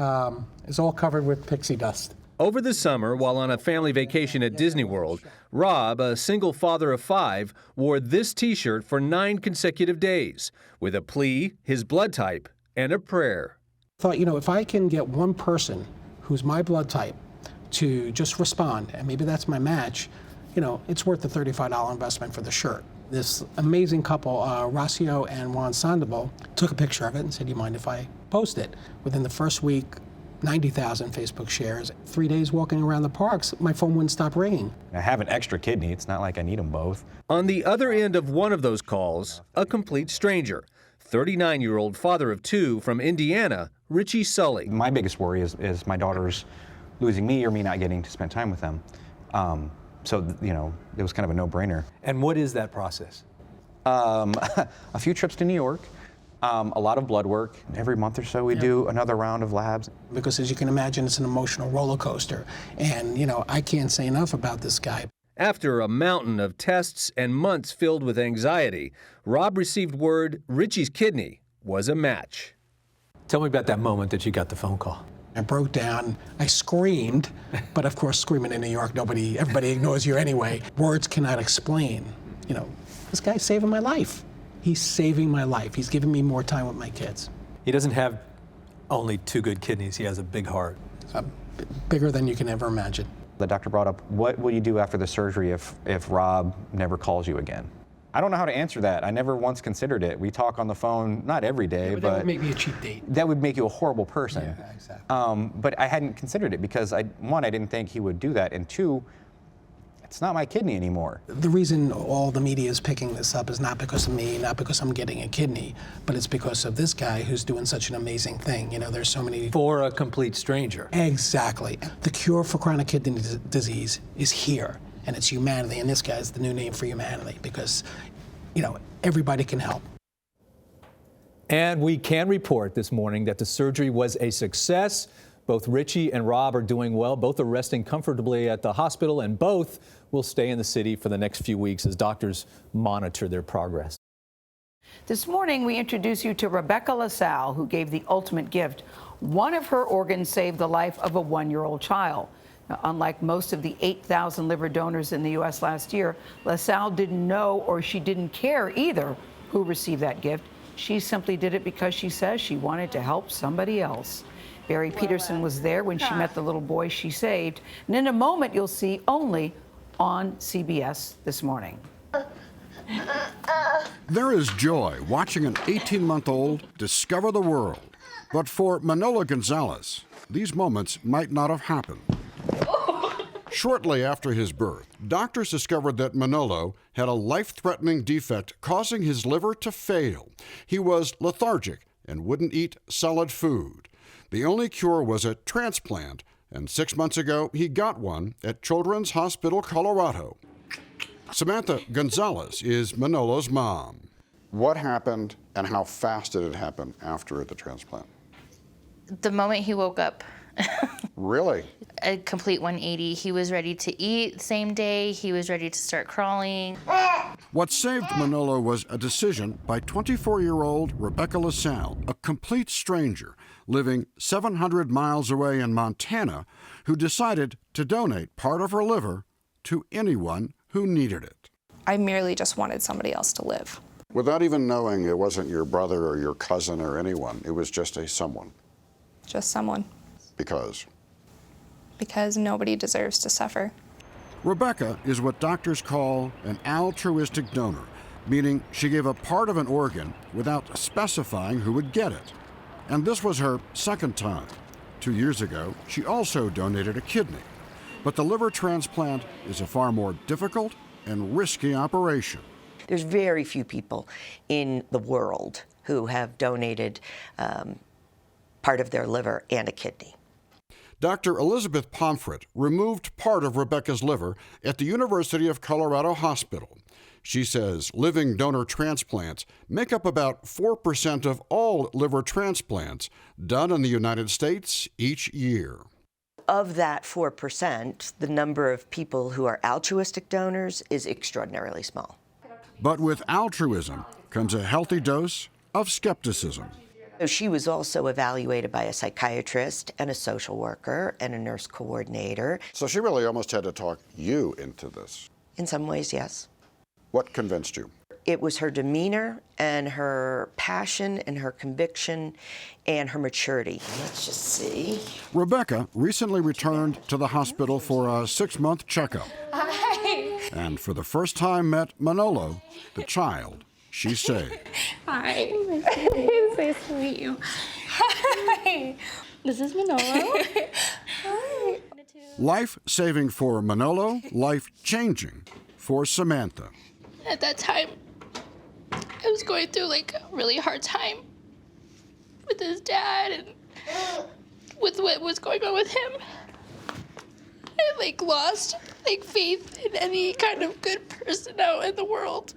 is all covered with pixie dust. Over the summer, while on a family vacation at Disney World, Rob, a single father of 5, wore this T-shirt for 9 consecutive days, with a plea, his blood type, and a prayer. I thought, you know, if I can get one person who's my blood type to just respond, and maybe that's my match, you know, it's worth the $35 investment for the shirt. This amazing couple, Rocio and Juan Sandoval, took a picture of it and said, do you mind if I post it? Within the first week, 90,000 Facebook shares. 3 days walking around the parks, my phone wouldn't stop ringing. I have an extra kidney. It's not like I need them both. On the other end of one of those calls, a complete stranger, 39-year-old father of two from Indiana, Richie Sully. My biggest worry is my daughters losing me or me not getting to spend time with them. So, you know, it was kind of a no-brainer. And what is that process? A few trips to New York, a lot of blood work. Every month or so we do another round of labs. Because as you can imagine, it's an emotional roller coaster. And, you know, I can't say enough about this guy. After a mountain of tests and months filled with anxiety, Rob received word Richie's kidney was a match. Tell me about that moment that you got the phone call. I broke down, I screamed, but of course screaming in New York, everybody ignores you anyway. Words cannot explain. You know, this guy's saving my life. He's saving my life. He's giving me more time with my kids. He doesn't have only two good kidneys, he has a big heart. Bigger than you can ever imagine. The doctor brought up, what will you do after the surgery if Rob never calls you again? I don't know how to answer that. I never once considered it. We talk on the phone, not every day, but that would make me a cheap date. That would make you a horrible person. Yeah, exactly. But I hadn't considered it because, one, I didn't think he would do that, and two, it's not my kidney anymore. The reason all the media is picking this up is not because of me, not because I'm getting a kidney, but it's because of this guy who's doing such an amazing thing. You know, there's so many... For a complete stranger. Exactly. The cure for chronic kidney disease is here, and it's humanity, and this guy's the new name for humanity because, you know, everybody can help. And we can report this morning that the surgery was a success. Both Richie and Rob are doing well. Both are resting comfortably at the hospital, and both will stay in the city for the next few weeks as doctors monitor their progress. This morning, we introduce you to Rebecca LaSalle, who gave the ultimate gift. One of her organs saved the life of a one-year-old child. Now, unlike most of the 8,000 liver donors in the U.S. last year, LaSalle didn't know, or she didn't care either, who received that gift. She simply did it because she says she wanted to help somebody else. Barry Peterson was there when she met the little boy she saved. And in a moment, you'll see only on CBS This Morning. There is joy watching an 18-month-old discover the world. But for Manolo Gonzalez, these moments might not have happened. Shortly after his birth, doctors discovered that Manolo had a life-threatening defect causing his liver to fail. He was lethargic and wouldn't eat solid food. The only cure was a transplant, and 6 months ago, he got one at Children's Hospital, Colorado. Samantha Gonzalez is Manolo's mom. What happened and how fast did it happen after the transplant? The moment he woke up. Really? A complete 180. He was ready to eat same day. He was ready to start crawling. What saved Manolo was a decision by 24-year-old Rebecca LaSalle, a complete stranger living 700 miles away in Montana, who decided to donate part of her liver to anyone who needed it. I merely just wanted somebody else to live. Without even knowing it wasn't your brother or your cousin or anyone, it was just a someone. Just someone. Because? Because nobody deserves to suffer. Rebecca is what doctors call an altruistic donor, meaning she gave a part of an organ without specifying who would get it. And this was her second time. 2 years ago, she also donated a kidney. But the liver transplant is a far more difficult and risky operation. There's very few people in the world who have donated part of their liver and a kidney. Dr. Elizabeth Pomfret removed part of Rebecca's liver at the University of Colorado Hospital. She says living donor transplants make up about 4% of all liver transplants done in the United States each year. Of that 4%, the number of people who are altruistic donors is extraordinarily small. But with altruism comes a healthy dose of skepticism. She was also evaluated by a psychiatrist and a social worker and a nurse coordinator. So she really almost had to talk you into this. In some ways, yes. What convinced you? It was her demeanor and her passion and her conviction and her maturity. Let's just see. Rebecca recently returned to the hospital for a 6-month checkup. Hi. And for the first time met Manolo, the child she saved. Hi. It's nice to meet you. Hi. This is Manolo. Life-saving for Manolo, life-changing for Samantha. At that time, I was going through like a really hard time with his dad and with what was going on with him. I like lost like faith in any kind of good person out in the world.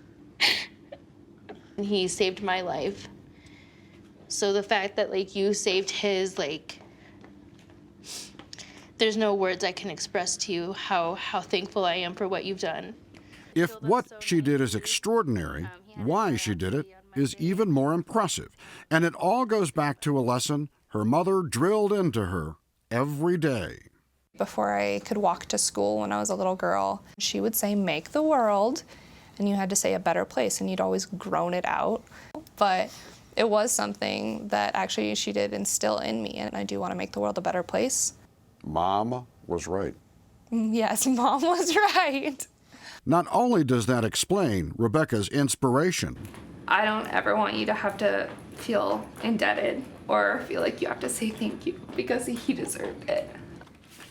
And he saved my life. So the fact that like you saved his, like, there's no words I can express to you how thankful I am for what you've done. If what she did is extraordinary, why she did it is even more impressive. And it all goes back to a lesson her mother drilled into her every day. Before I could walk to school when I was a little girl, she would say, make the world, and you had to say a better place, and you'd always groan it out. But it was something that actually she did instill in me, and I do want to make the world a better place. Mom was right. Yes, Mom was right. Not only does that explain Rebecca's inspiration, I don't ever want you to have to feel indebted or feel like you have to say thank you, because he deserved it.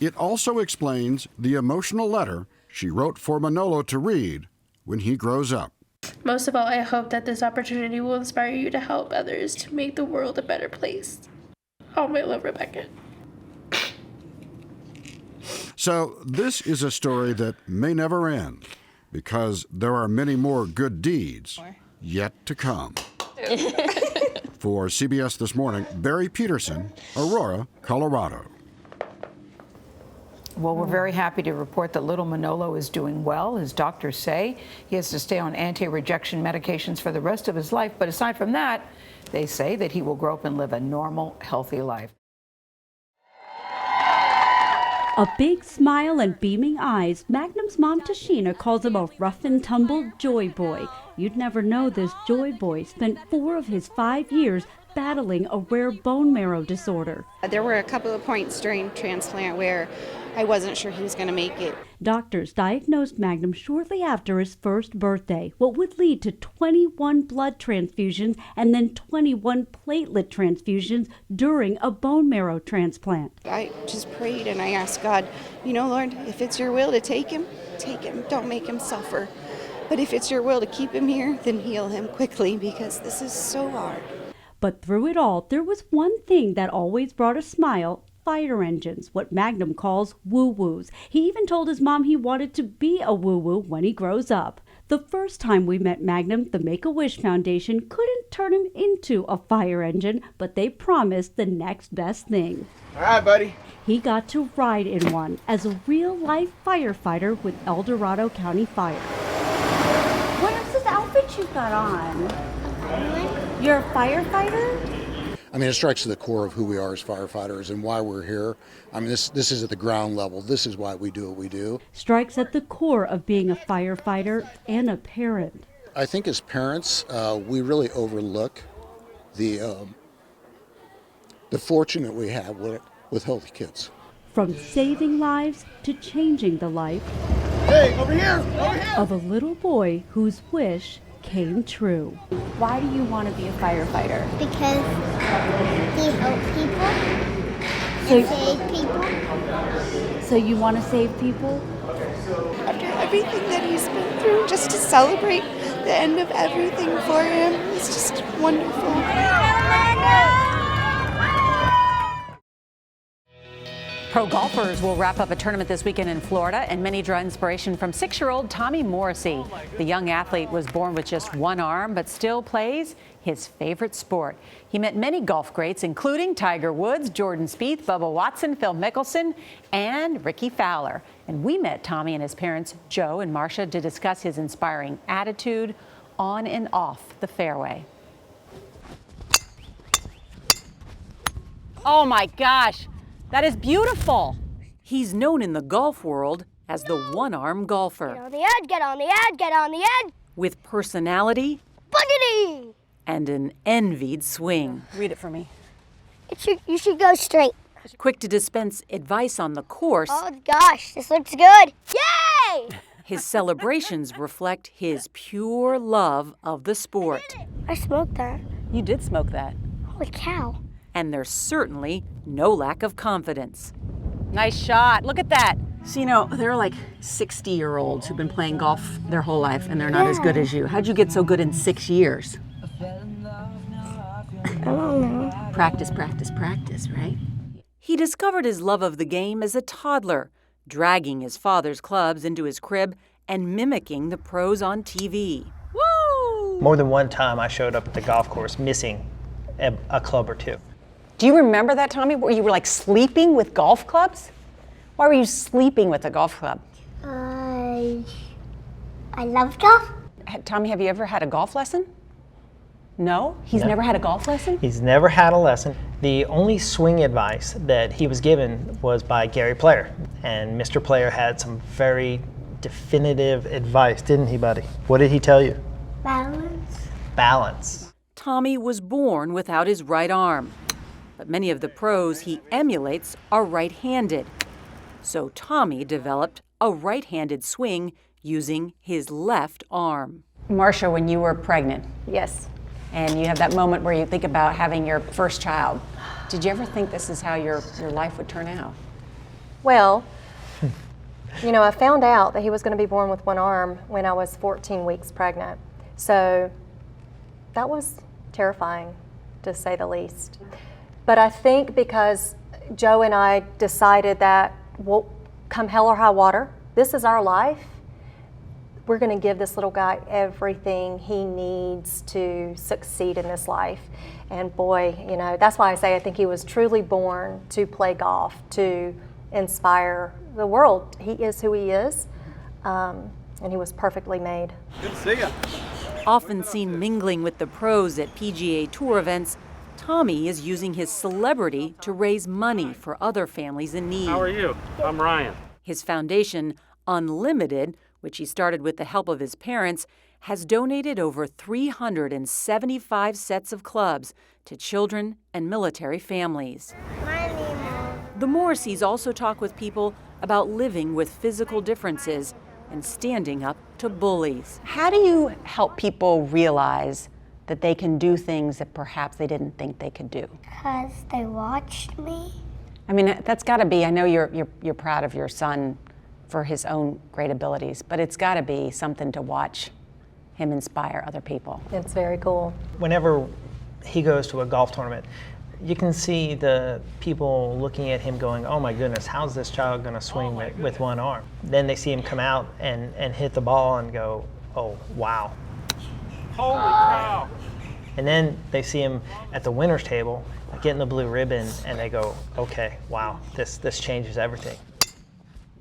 it also explains the emotional letter she wrote for Manolo to read when he grows up. Most of all, I hope that this opportunity will inspire you to help others to make the world a better place. All my love, Rebecca. So this is a story that may never end, because there are many more good deeds yet to come. For CBS This Morning, Barry Peterson, Aurora, Colorado. Well, we're very happy to report that little Manolo is doing well. His doctors say he has to stay on anti-rejection medications for the rest of his life. But aside from that, they say that he will grow up and live a normal, healthy life. A big smile and beaming eyes, Magnum's mom Tashina calls him a rough and tumble joy boy. You'd never know this joy boy spent 4 of his 5 years battling a rare bone marrow disorder. There were a couple of points during transplant where I wasn't sure he was going to make it. Doctors diagnosed Magnum shortly after his first birthday, what would lead to 21 blood transfusions and then 21 platelet transfusions during a bone marrow transplant. I just prayed and I asked God, you know, Lord, if it's your will to take him, don't make him suffer. But if it's your will to keep him here, then heal him quickly, because this is so hard. But through it all, there was one thing that always brought a smile: fire engines, what Magnum calls woo-woos. He even told his mom he wanted to be a woo-woo when he grows up. The first time we met Magnum, the Make-A-Wish Foundation couldn't turn him into a fire engine, but they promised the next best thing. All right, buddy. He got to ride in one as a real-life firefighter with El Dorado County Fire. What is this outfit you've got on? You're a firefighter? I mean, it strikes to the core of who we are as firefighters and why we're here. I mean, this is at the ground level. This is why we do what we do. Strikes at the core of being a firefighter and a parent. I think as parents, we really overlook the fortune that we have with healthy kids. From saving lives to changing the life of a little boy whose wish came true. Why do you want to be a firefighter? Because he helps people and save people. So you want to save people? After everything that he's been through, just to celebrate the end of everything for him, it's just wonderful. Pro golfers will wrap up a tournament this weekend in Florida, and many draw inspiration from 6-year-old Tommy Morrissey. The young athlete was born with just one arm, but still plays his favorite sport. He met many golf greats, including Tiger Woods, Jordan Spieth, Bubba Watson, Phil Mickelson, and Ricky Fowler. And we met Tommy and his parents, Joe and Marcia, to discuss his inspiring attitude on and off the fairway. Oh my gosh! That is beautiful. He's known in the golf world as the one-arm golfer. Get on the edge, get on the edge, get on the edge. With personality Boogity! and an envied swing. Read it for me. You should go straight. Quick to dispense advice on the course. Oh gosh, this looks good. Yay! His celebrations reflect his pure love of the sport. I smoked that. You did smoke that. Holy cow. And there's certainly no lack of confidence. Nice shot. Look at that. So, you know, there are like 60-year-olds who've been playing golf their whole life and they're not as good as you. How'd you get so good in 6 years? I don't know. Practice, practice, practice, right? He discovered his love of the game as a toddler, dragging his father's clubs into his crib and mimicking the pros on TV. Woo! More than one time I showed up at the golf course missing a club or two. Do you remember that, Tommy, where you were like sleeping with golf clubs? Why were you sleeping with a golf club? I love golf. Tommy, have you ever had a golf lesson? No? He's never had a golf lesson? He's never had a lesson. The only swing advice that he was given was by Gary Player. And Mr. Player had some very definitive advice, didn't he, buddy? What did he tell you? Balance. Balance. Tommy was born without his right arm, but many of the pros he emulates are right-handed. So Tommy developed a right-handed swing using his left arm. Marcia, when you were pregnant. Yes. And you have that moment where you think about having your first child. Did you ever think this is how your life would turn out? Well, you know, I found out that he was going to be born with one arm when I was 14 weeks pregnant. So that was terrifying, to say the least. But I think because Joe and I decided that, well, come hell or high water, this is our life. We're going to give this little guy everything he needs to succeed in this life. And boy, you know, that's why I say I think he was truly born to play golf, to inspire the world. He is who he is, and he was perfectly made. Good to see you. Often seen mingling with the pros at PGA Tour events, Tommy is using his celebrity to raise money for other families in need. How are you? I'm Ryan. His foundation, Unlimited, which he started with the help of his parents, has donated over 375 sets of clubs to children and military families. The Morriseys also talk with people about living with physical differences and standing up to bullies. How do you help people realize that they can do things that perhaps they didn't think they could do? Because they watched me. I mean, that's got to be, I know you're proud of your son for his own great abilities, but it's got to be something to watch him inspire other people. It's very cool. Whenever he goes to a golf tournament, you can see the people looking at him going, oh my goodness, how's this child going to swing with one arm? Then they see him come out and hit the ball and go, oh, wow. Holy cow. And then they see him at the winner's table, getting the blue ribbon, and they go, okay, wow, this changes everything.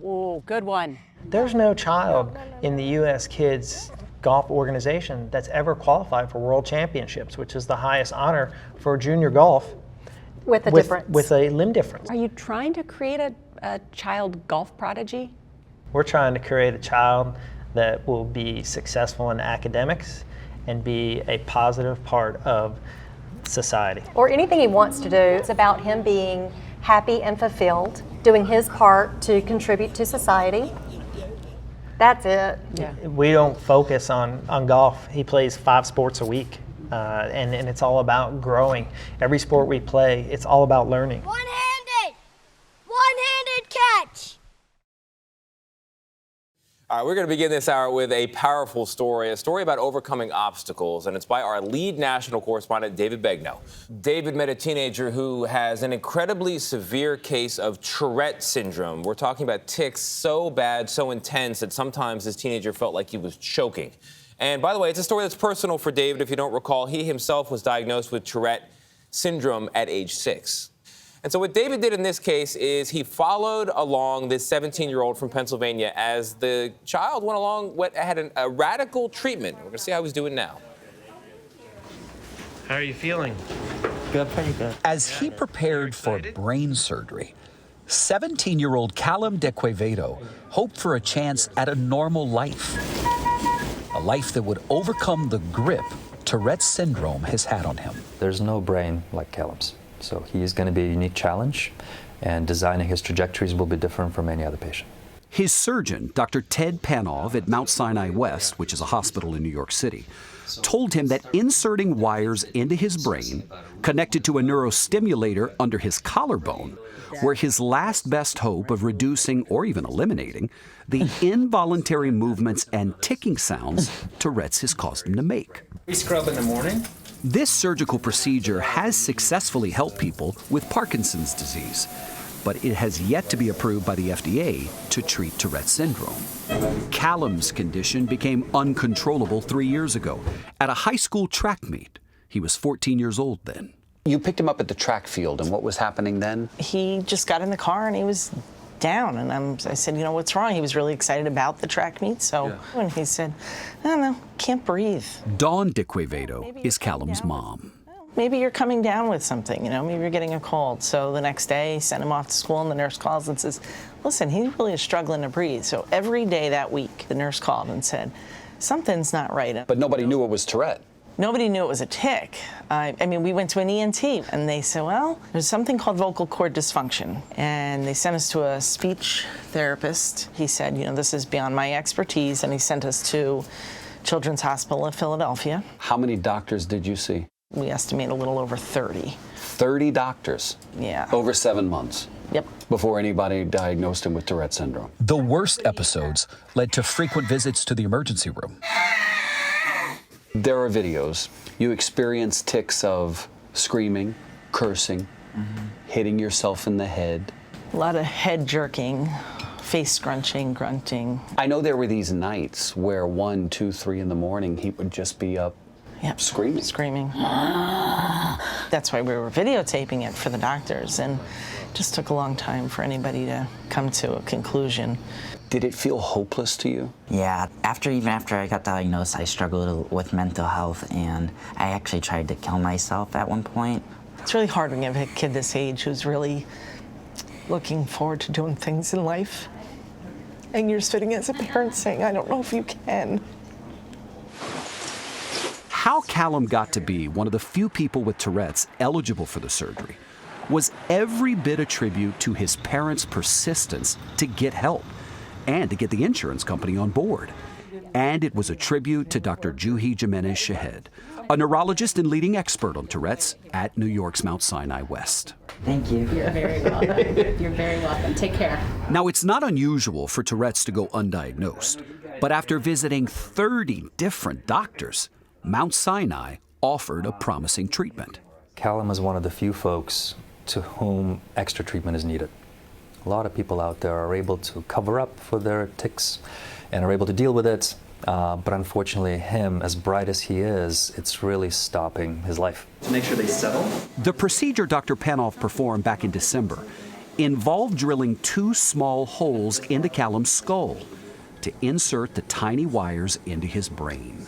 Oh, good one. There's no child in the U.S. Kids Golf Organization that's ever qualified for World Championships, which is the highest honor for junior golf. With a difference. With a limb difference. Are you trying to create a child golf prodigy? We're trying to create a child that will be successful in academics and be a positive part of society. Or anything he wants to do. It's about him being happy and fulfilled, doing his part to contribute to society. That's it. Yeah. We don't focus on golf. He plays 5 sports a week, and it's all about growing. Every sport we play, it's all about learning. One-handed catch. All right, we're going to begin this hour with a powerful story, a story about overcoming obstacles, and it's by our lead national correspondent, David Begnaud. David met a teenager who has an incredibly severe case of Tourette syndrome. We're talking about tics so bad, so intense, that sometimes this teenager felt like he was choking. And by the way, it's a story that's personal for David. If you don't recall, he himself was diagnosed with Tourette syndrome at age 6. And so what David did in this case is he followed along this 17-year-old from Pennsylvania as the child went along what had a radical treatment. We're going to see how he's doing now. How are you feeling? Good, pretty good. As he prepared for brain surgery, 17-year-old Callum de Quevedo hoped for a chance at a normal life. A life that would overcome the grip Tourette's syndrome has had on him. There's no brain like Callum's. So he is going to be a unique challenge, and designing his trajectories will be different from any other patient. His surgeon, Dr. Ted Panov at Mount Sinai West, which is a hospital in New York City, told him that inserting wires into his brain, connected to a neurostimulator under his collarbone, were his last best hope of reducing or even eliminating the involuntary movements and ticking sounds Tourette's has caused him to make. We scrub in the morning. This surgical procedure has successfully helped people with Parkinson's disease, but it has yet to be approved by the FDA to treat Tourette syndrome. Callum's condition became uncontrollable 3 years ago at a high school track meet. He was 14 years old then. You picked him up at the track field, and what was happening then? He just got in the car and he was down, and I said, you know, what's wrong? He was really excited about the track meet, and he said, I don't know, can't breathe. Dawn DeQuevedo is Callum's mom. Maybe you're coming down with something, you know, maybe you're getting a cold. So the next day, send him off to school, and the nurse calls and says, listen, he really is struggling to breathe. So every day that week, the nurse called and said, something's not right. But nobody knew it was Tourette. Nobody knew it was a tic. I mean, we went to an ENT, and they said, well, there's something called vocal cord dysfunction. And they sent us to a speech therapist. He said, you know, this is beyond my expertise, and he sent us to Children's Hospital of Philadelphia. How many doctors did you see? We estimate a little over 30. 30 doctors? Yeah. Over 7 months? Yep. Before anybody diagnosed him with Tourette syndrome. The worst episodes led to frequent visits to the emergency room. There are videos. You experience tics of screaming, cursing, hitting yourself in the head. A lot of head jerking, face scrunching, grunting. I know there were these nights where 1, 2, 3 in the morning he would just be up screaming. Screaming. That's why we were videotaping it for the doctors, and it just took a long time for anybody to come to a conclusion. Did it feel hopeless to you? Yeah, even after I got diagnosed, I struggled with mental health, and I actually tried to kill myself at one point. It's really hard when you have a kid this age who's really looking forward to doing things in life, and you're sitting as a parent saying, I don't know if you can. How Callum got to be one of the few people with Tourette's eligible for the surgery was every bit a tribute to his parents' persistence to get help and to get the insurance company on board. And it was a tribute to Dr. Juhi Jimenez Shahed, a neurologist and leading expert on Tourette's at New York's Mount Sinai West. Thank you. You're very welcome. You're very welcome. Take care. Now, it's not unusual for Tourette's to go undiagnosed, but after visiting 30 different doctors, Mount Sinai offered a promising treatment. Callum is one of the few folks to whom extra treatment is needed. A lot of people out there are able to cover up for their tics and are able to deal with it, but unfortunately him, as bright as he is, it's really stopping his life. To make sure they settle? The procedure Dr. Panov performed back in December involved drilling 2 small holes into Callum's skull to insert the tiny wires into his brain.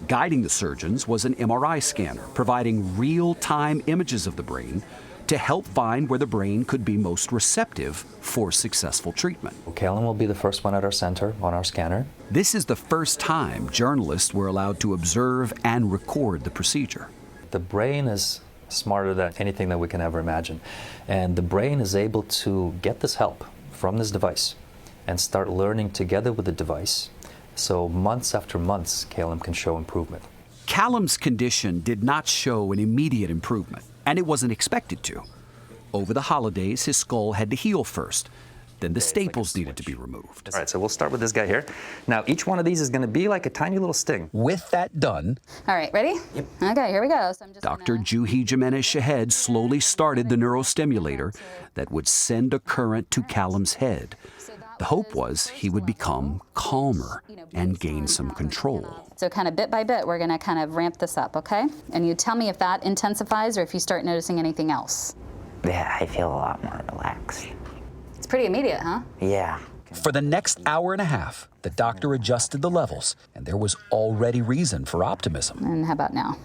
Guiding the surgeons was an MRI scanner, providing real-time images of the brain to help find where the brain could be most receptive for successful treatment. Callum will be the first one at our center on our scanner. This is the first time journalists were allowed to observe and record the procedure. The brain is smarter than anything that we can ever imagine, and the brain is able to get this help from this device and start learning together with the device. So months after months, Callum can show improvement. Callum's condition did not show an immediate improvement, and it wasn't expected to. Over the holidays, his skull had to heal first. Then the staples needed to be removed. All right, so we'll start with this guy here. Now, each one of these is going to be like a tiny little sting. With that done, All right, ready? Yep. Okay, here we go. So I'm just Dr. Juhi Jimenez Shahed slowly started the neurostimulator that would send a current to Callum's head. The hope was he would become calmer and gain some control. So kind of bit by bit, we're going to kind of ramp this up, okay? And you tell me if that intensifies or if you start noticing anything else. Yeah, I feel a lot more relaxed. It's pretty immediate, huh? Yeah. For the next hour and a half, the doctor adjusted the levels, and there was already reason for optimism. And how about now?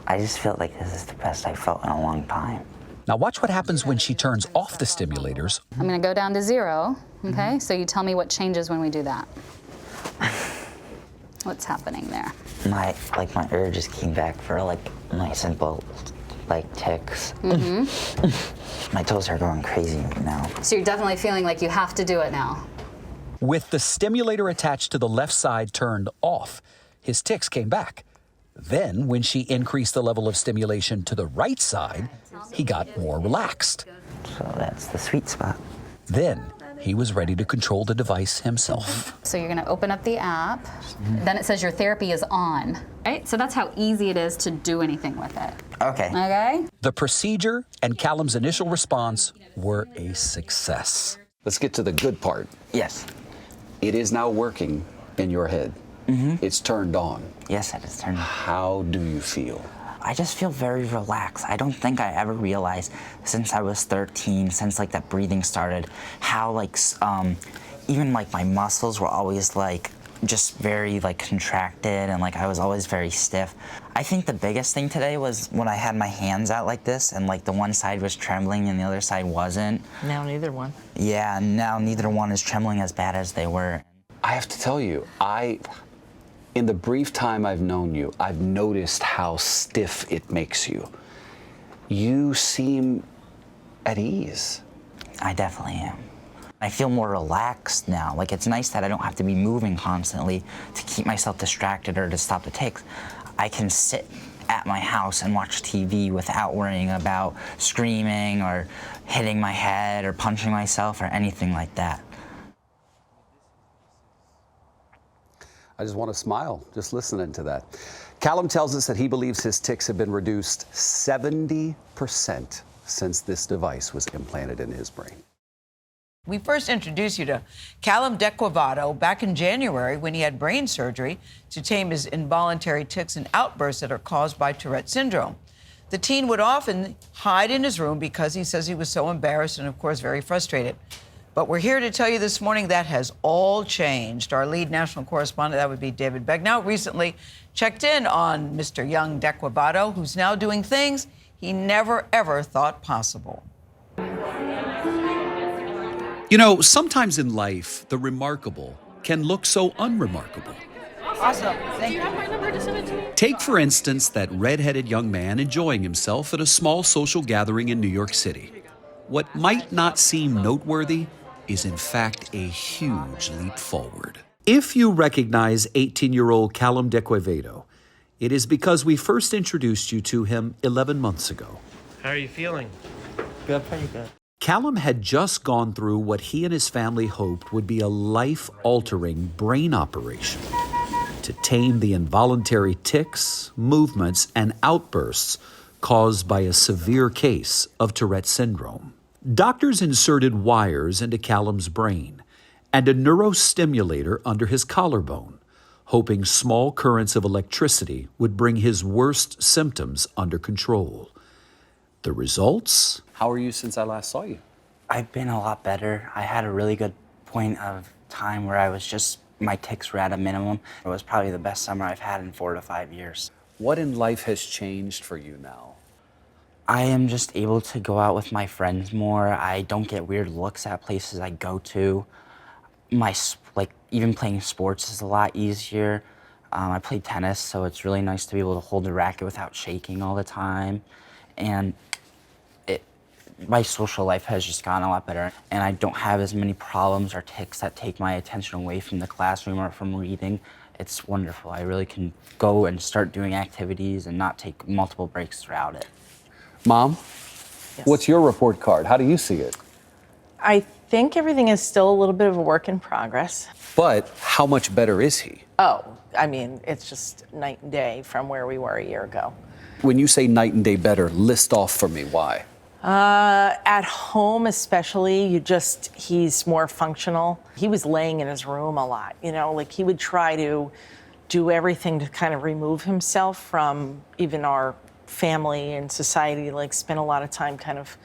I just feel like this is the best I've felt in a long time. Now watch what happens when she turns off the stimulators. I'm going to go down to 0, okay? So you tell me what changes when we do that. What's happening there? My urge just came back for my simple tics. Mm-hmm. My toes are going crazy now. So you're definitely feeling like you have to do it now. With the stimulator attached to the left side turned off, his tics came back. Then, when she increased the level of stimulation to the right side, he got more relaxed. So that's the sweet spot. Then, he was ready to control the device himself. So you're going to open up the app. Then it says your therapy is on. Right? So that's how easy it is to do anything with it. Okay. Okay? The procedure and Callum's initial response were a success. Let's get to the good part. Yes. It is now working in your head. It's turned on. Yes, it is turned on. How do you feel? I just feel very relaxed. I don't think I ever realized since I was 13, since like that breathing started, how like even like my muscles were always like just very like contracted, and like I was always very stiff. I think the biggest thing today was when I had my hands out like this and like the one side was trembling and the other side wasn't. Now neither one. Yeah, now neither one is trembling as bad as they were. I have to tell you, in the brief time I've known you, I've noticed how stiff it makes you. You seem at ease. I definitely am. I feel more relaxed now. Like, it's nice that I don't have to be moving constantly to keep myself distracted or to stop the tics. I can sit at my house and watch TV without worrying about screaming or hitting my head or punching myself or anything like that. I just want to smile just listening to that. Callum tells us that he believes his tics have been reduced 70% since this device was implanted in his brain. We first introduced you to Callum Dequavato back in January when he had brain surgery to tame his involuntary tics and outbursts that are caused by Tourette syndrome. The teen would often hide in his room because he says he was so embarrassed and, of course, very frustrated. But we're here to tell you this morning that has all changed. Our lead national correspondent, that would be David Begnaud, recently checked in on Mr. Young Dequavato, who's now doing things he never, ever thought possible. You know, sometimes in life, the remarkable can look so unremarkable. Awesome. Thank you. Do you have my number to send it to me? Take, for instance, that red-headed young man enjoying himself at a small social gathering in New York City. What might not seem noteworthy is in fact a huge leap forward. If you recognize 18-year-old Callum Dequavato, it is because we first introduced you to him 11 months ago. How are you feeling? Good, pretty good. Callum had just gone through what he and his family hoped would be a life-altering brain operation to tame the involuntary tics, movements, and outbursts caused by a severe case of Tourette syndrome. Doctors inserted wires into Callum's brain and a neurostimulator under his collarbone, hoping small currents of electricity would bring his worst symptoms under control. The results? How are you since I last saw you? I've been a lot better. I had a really good point of time where I was just, my tics were at a minimum. It was probably the best summer I've had in 4 to 5 years. What in life has changed for you now? I am just able to go out with my friends more. I don't get weird looks at places I go to. Even playing sports is a lot easier. I play tennis, so it's really nice to be able to hold the racket without shaking all the time. And my social life has just gotten a lot better, and I don't have as many problems or tics that take my attention away from the classroom or from reading. It's wonderful. I really can go and start doing activities and not take multiple breaks throughout it. Mom, Yes. what's your report card? How do you see it? I think everything is still a little bit of a work in progress. But how much better is he? Oh, I mean, it's just night and day from where we were a year ago. When you say night and day better, list off for me why. At home especially, he's more functional. He was laying in his room a lot, he would try to do everything to kind of remove himself from even our family and society, spend a lot of time kind of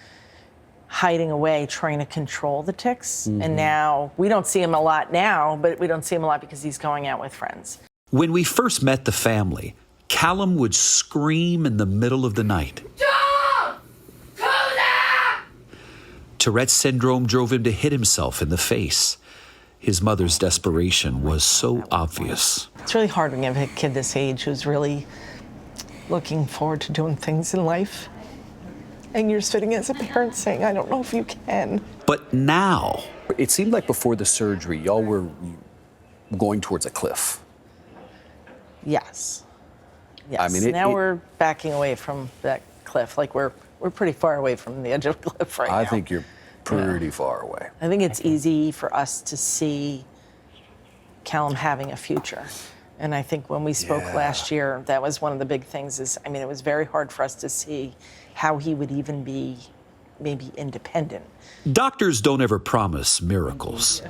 hiding away, trying to control the tics. Mm-hmm. And now, we don't see him a lot now, but we don't see him a lot because he's going out with friends. When we first met the family, Callum would scream in the middle of the night. Tourette syndrome drove him to hit himself in the face. His mother's desperation was so obvious. It's really hard when you have a kid this age who's really looking forward to doing things in life. And you're sitting as a parent saying, I don't know if you can. But now, it seemed like before the surgery, y'all were going towards a cliff. Yes. Yes. I mean, now we're backing away from that cliff. Like we're pretty far away from the edge of the cliff right now. I think you're pretty far away. I think it's easy for us to see Callum having a future. And I think when we spoke last year, that was one of the big things is, I mean, it was very hard for us to see how he would even be maybe independent. Doctors don't ever promise miracles,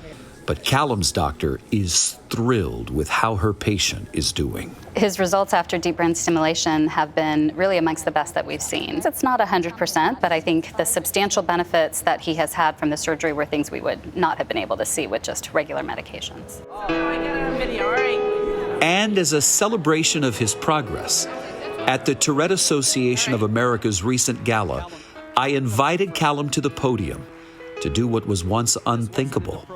but Callum's doctor is thrilled with how her patient is doing. His results after deep brain stimulation have been really amongst the best that we've seen. It's not 100%, but I think the substantial benefits that he has had from the surgery were things we would not have been able to see with just regular medications. And as a celebration of his progress, at the Tourette Association of America's recent gala, I invited Callum to the podium to do what was once unthinkable,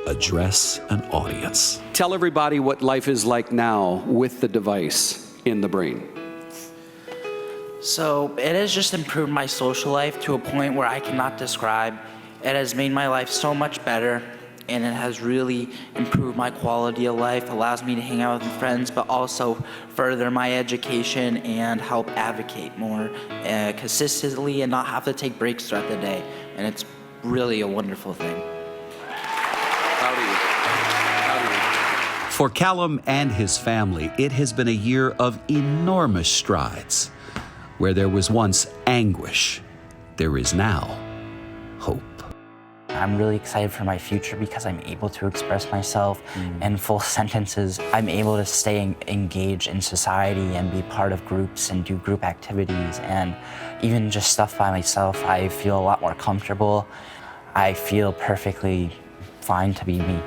address an audience. Tell everybody what life is like now with the device in the brain. So it has just improved my social life to a point where I cannot describe. It has made my life so much better, and it has really improved my quality of life, allows me to hang out with friends, but also further my education and help advocate more consistently and not have to take breaks throughout the day. And it's really a wonderful thing. For Callum and his family, it has been a year of enormous strides. Where there was once anguish, there is now hope. I'm really excited for my future because I'm able to express myself in full sentences. I'm able to stay engaged in society and be part of groups and do group activities, and even just stuff by myself. I feel a lot more comfortable. I feel perfectly fine to be me.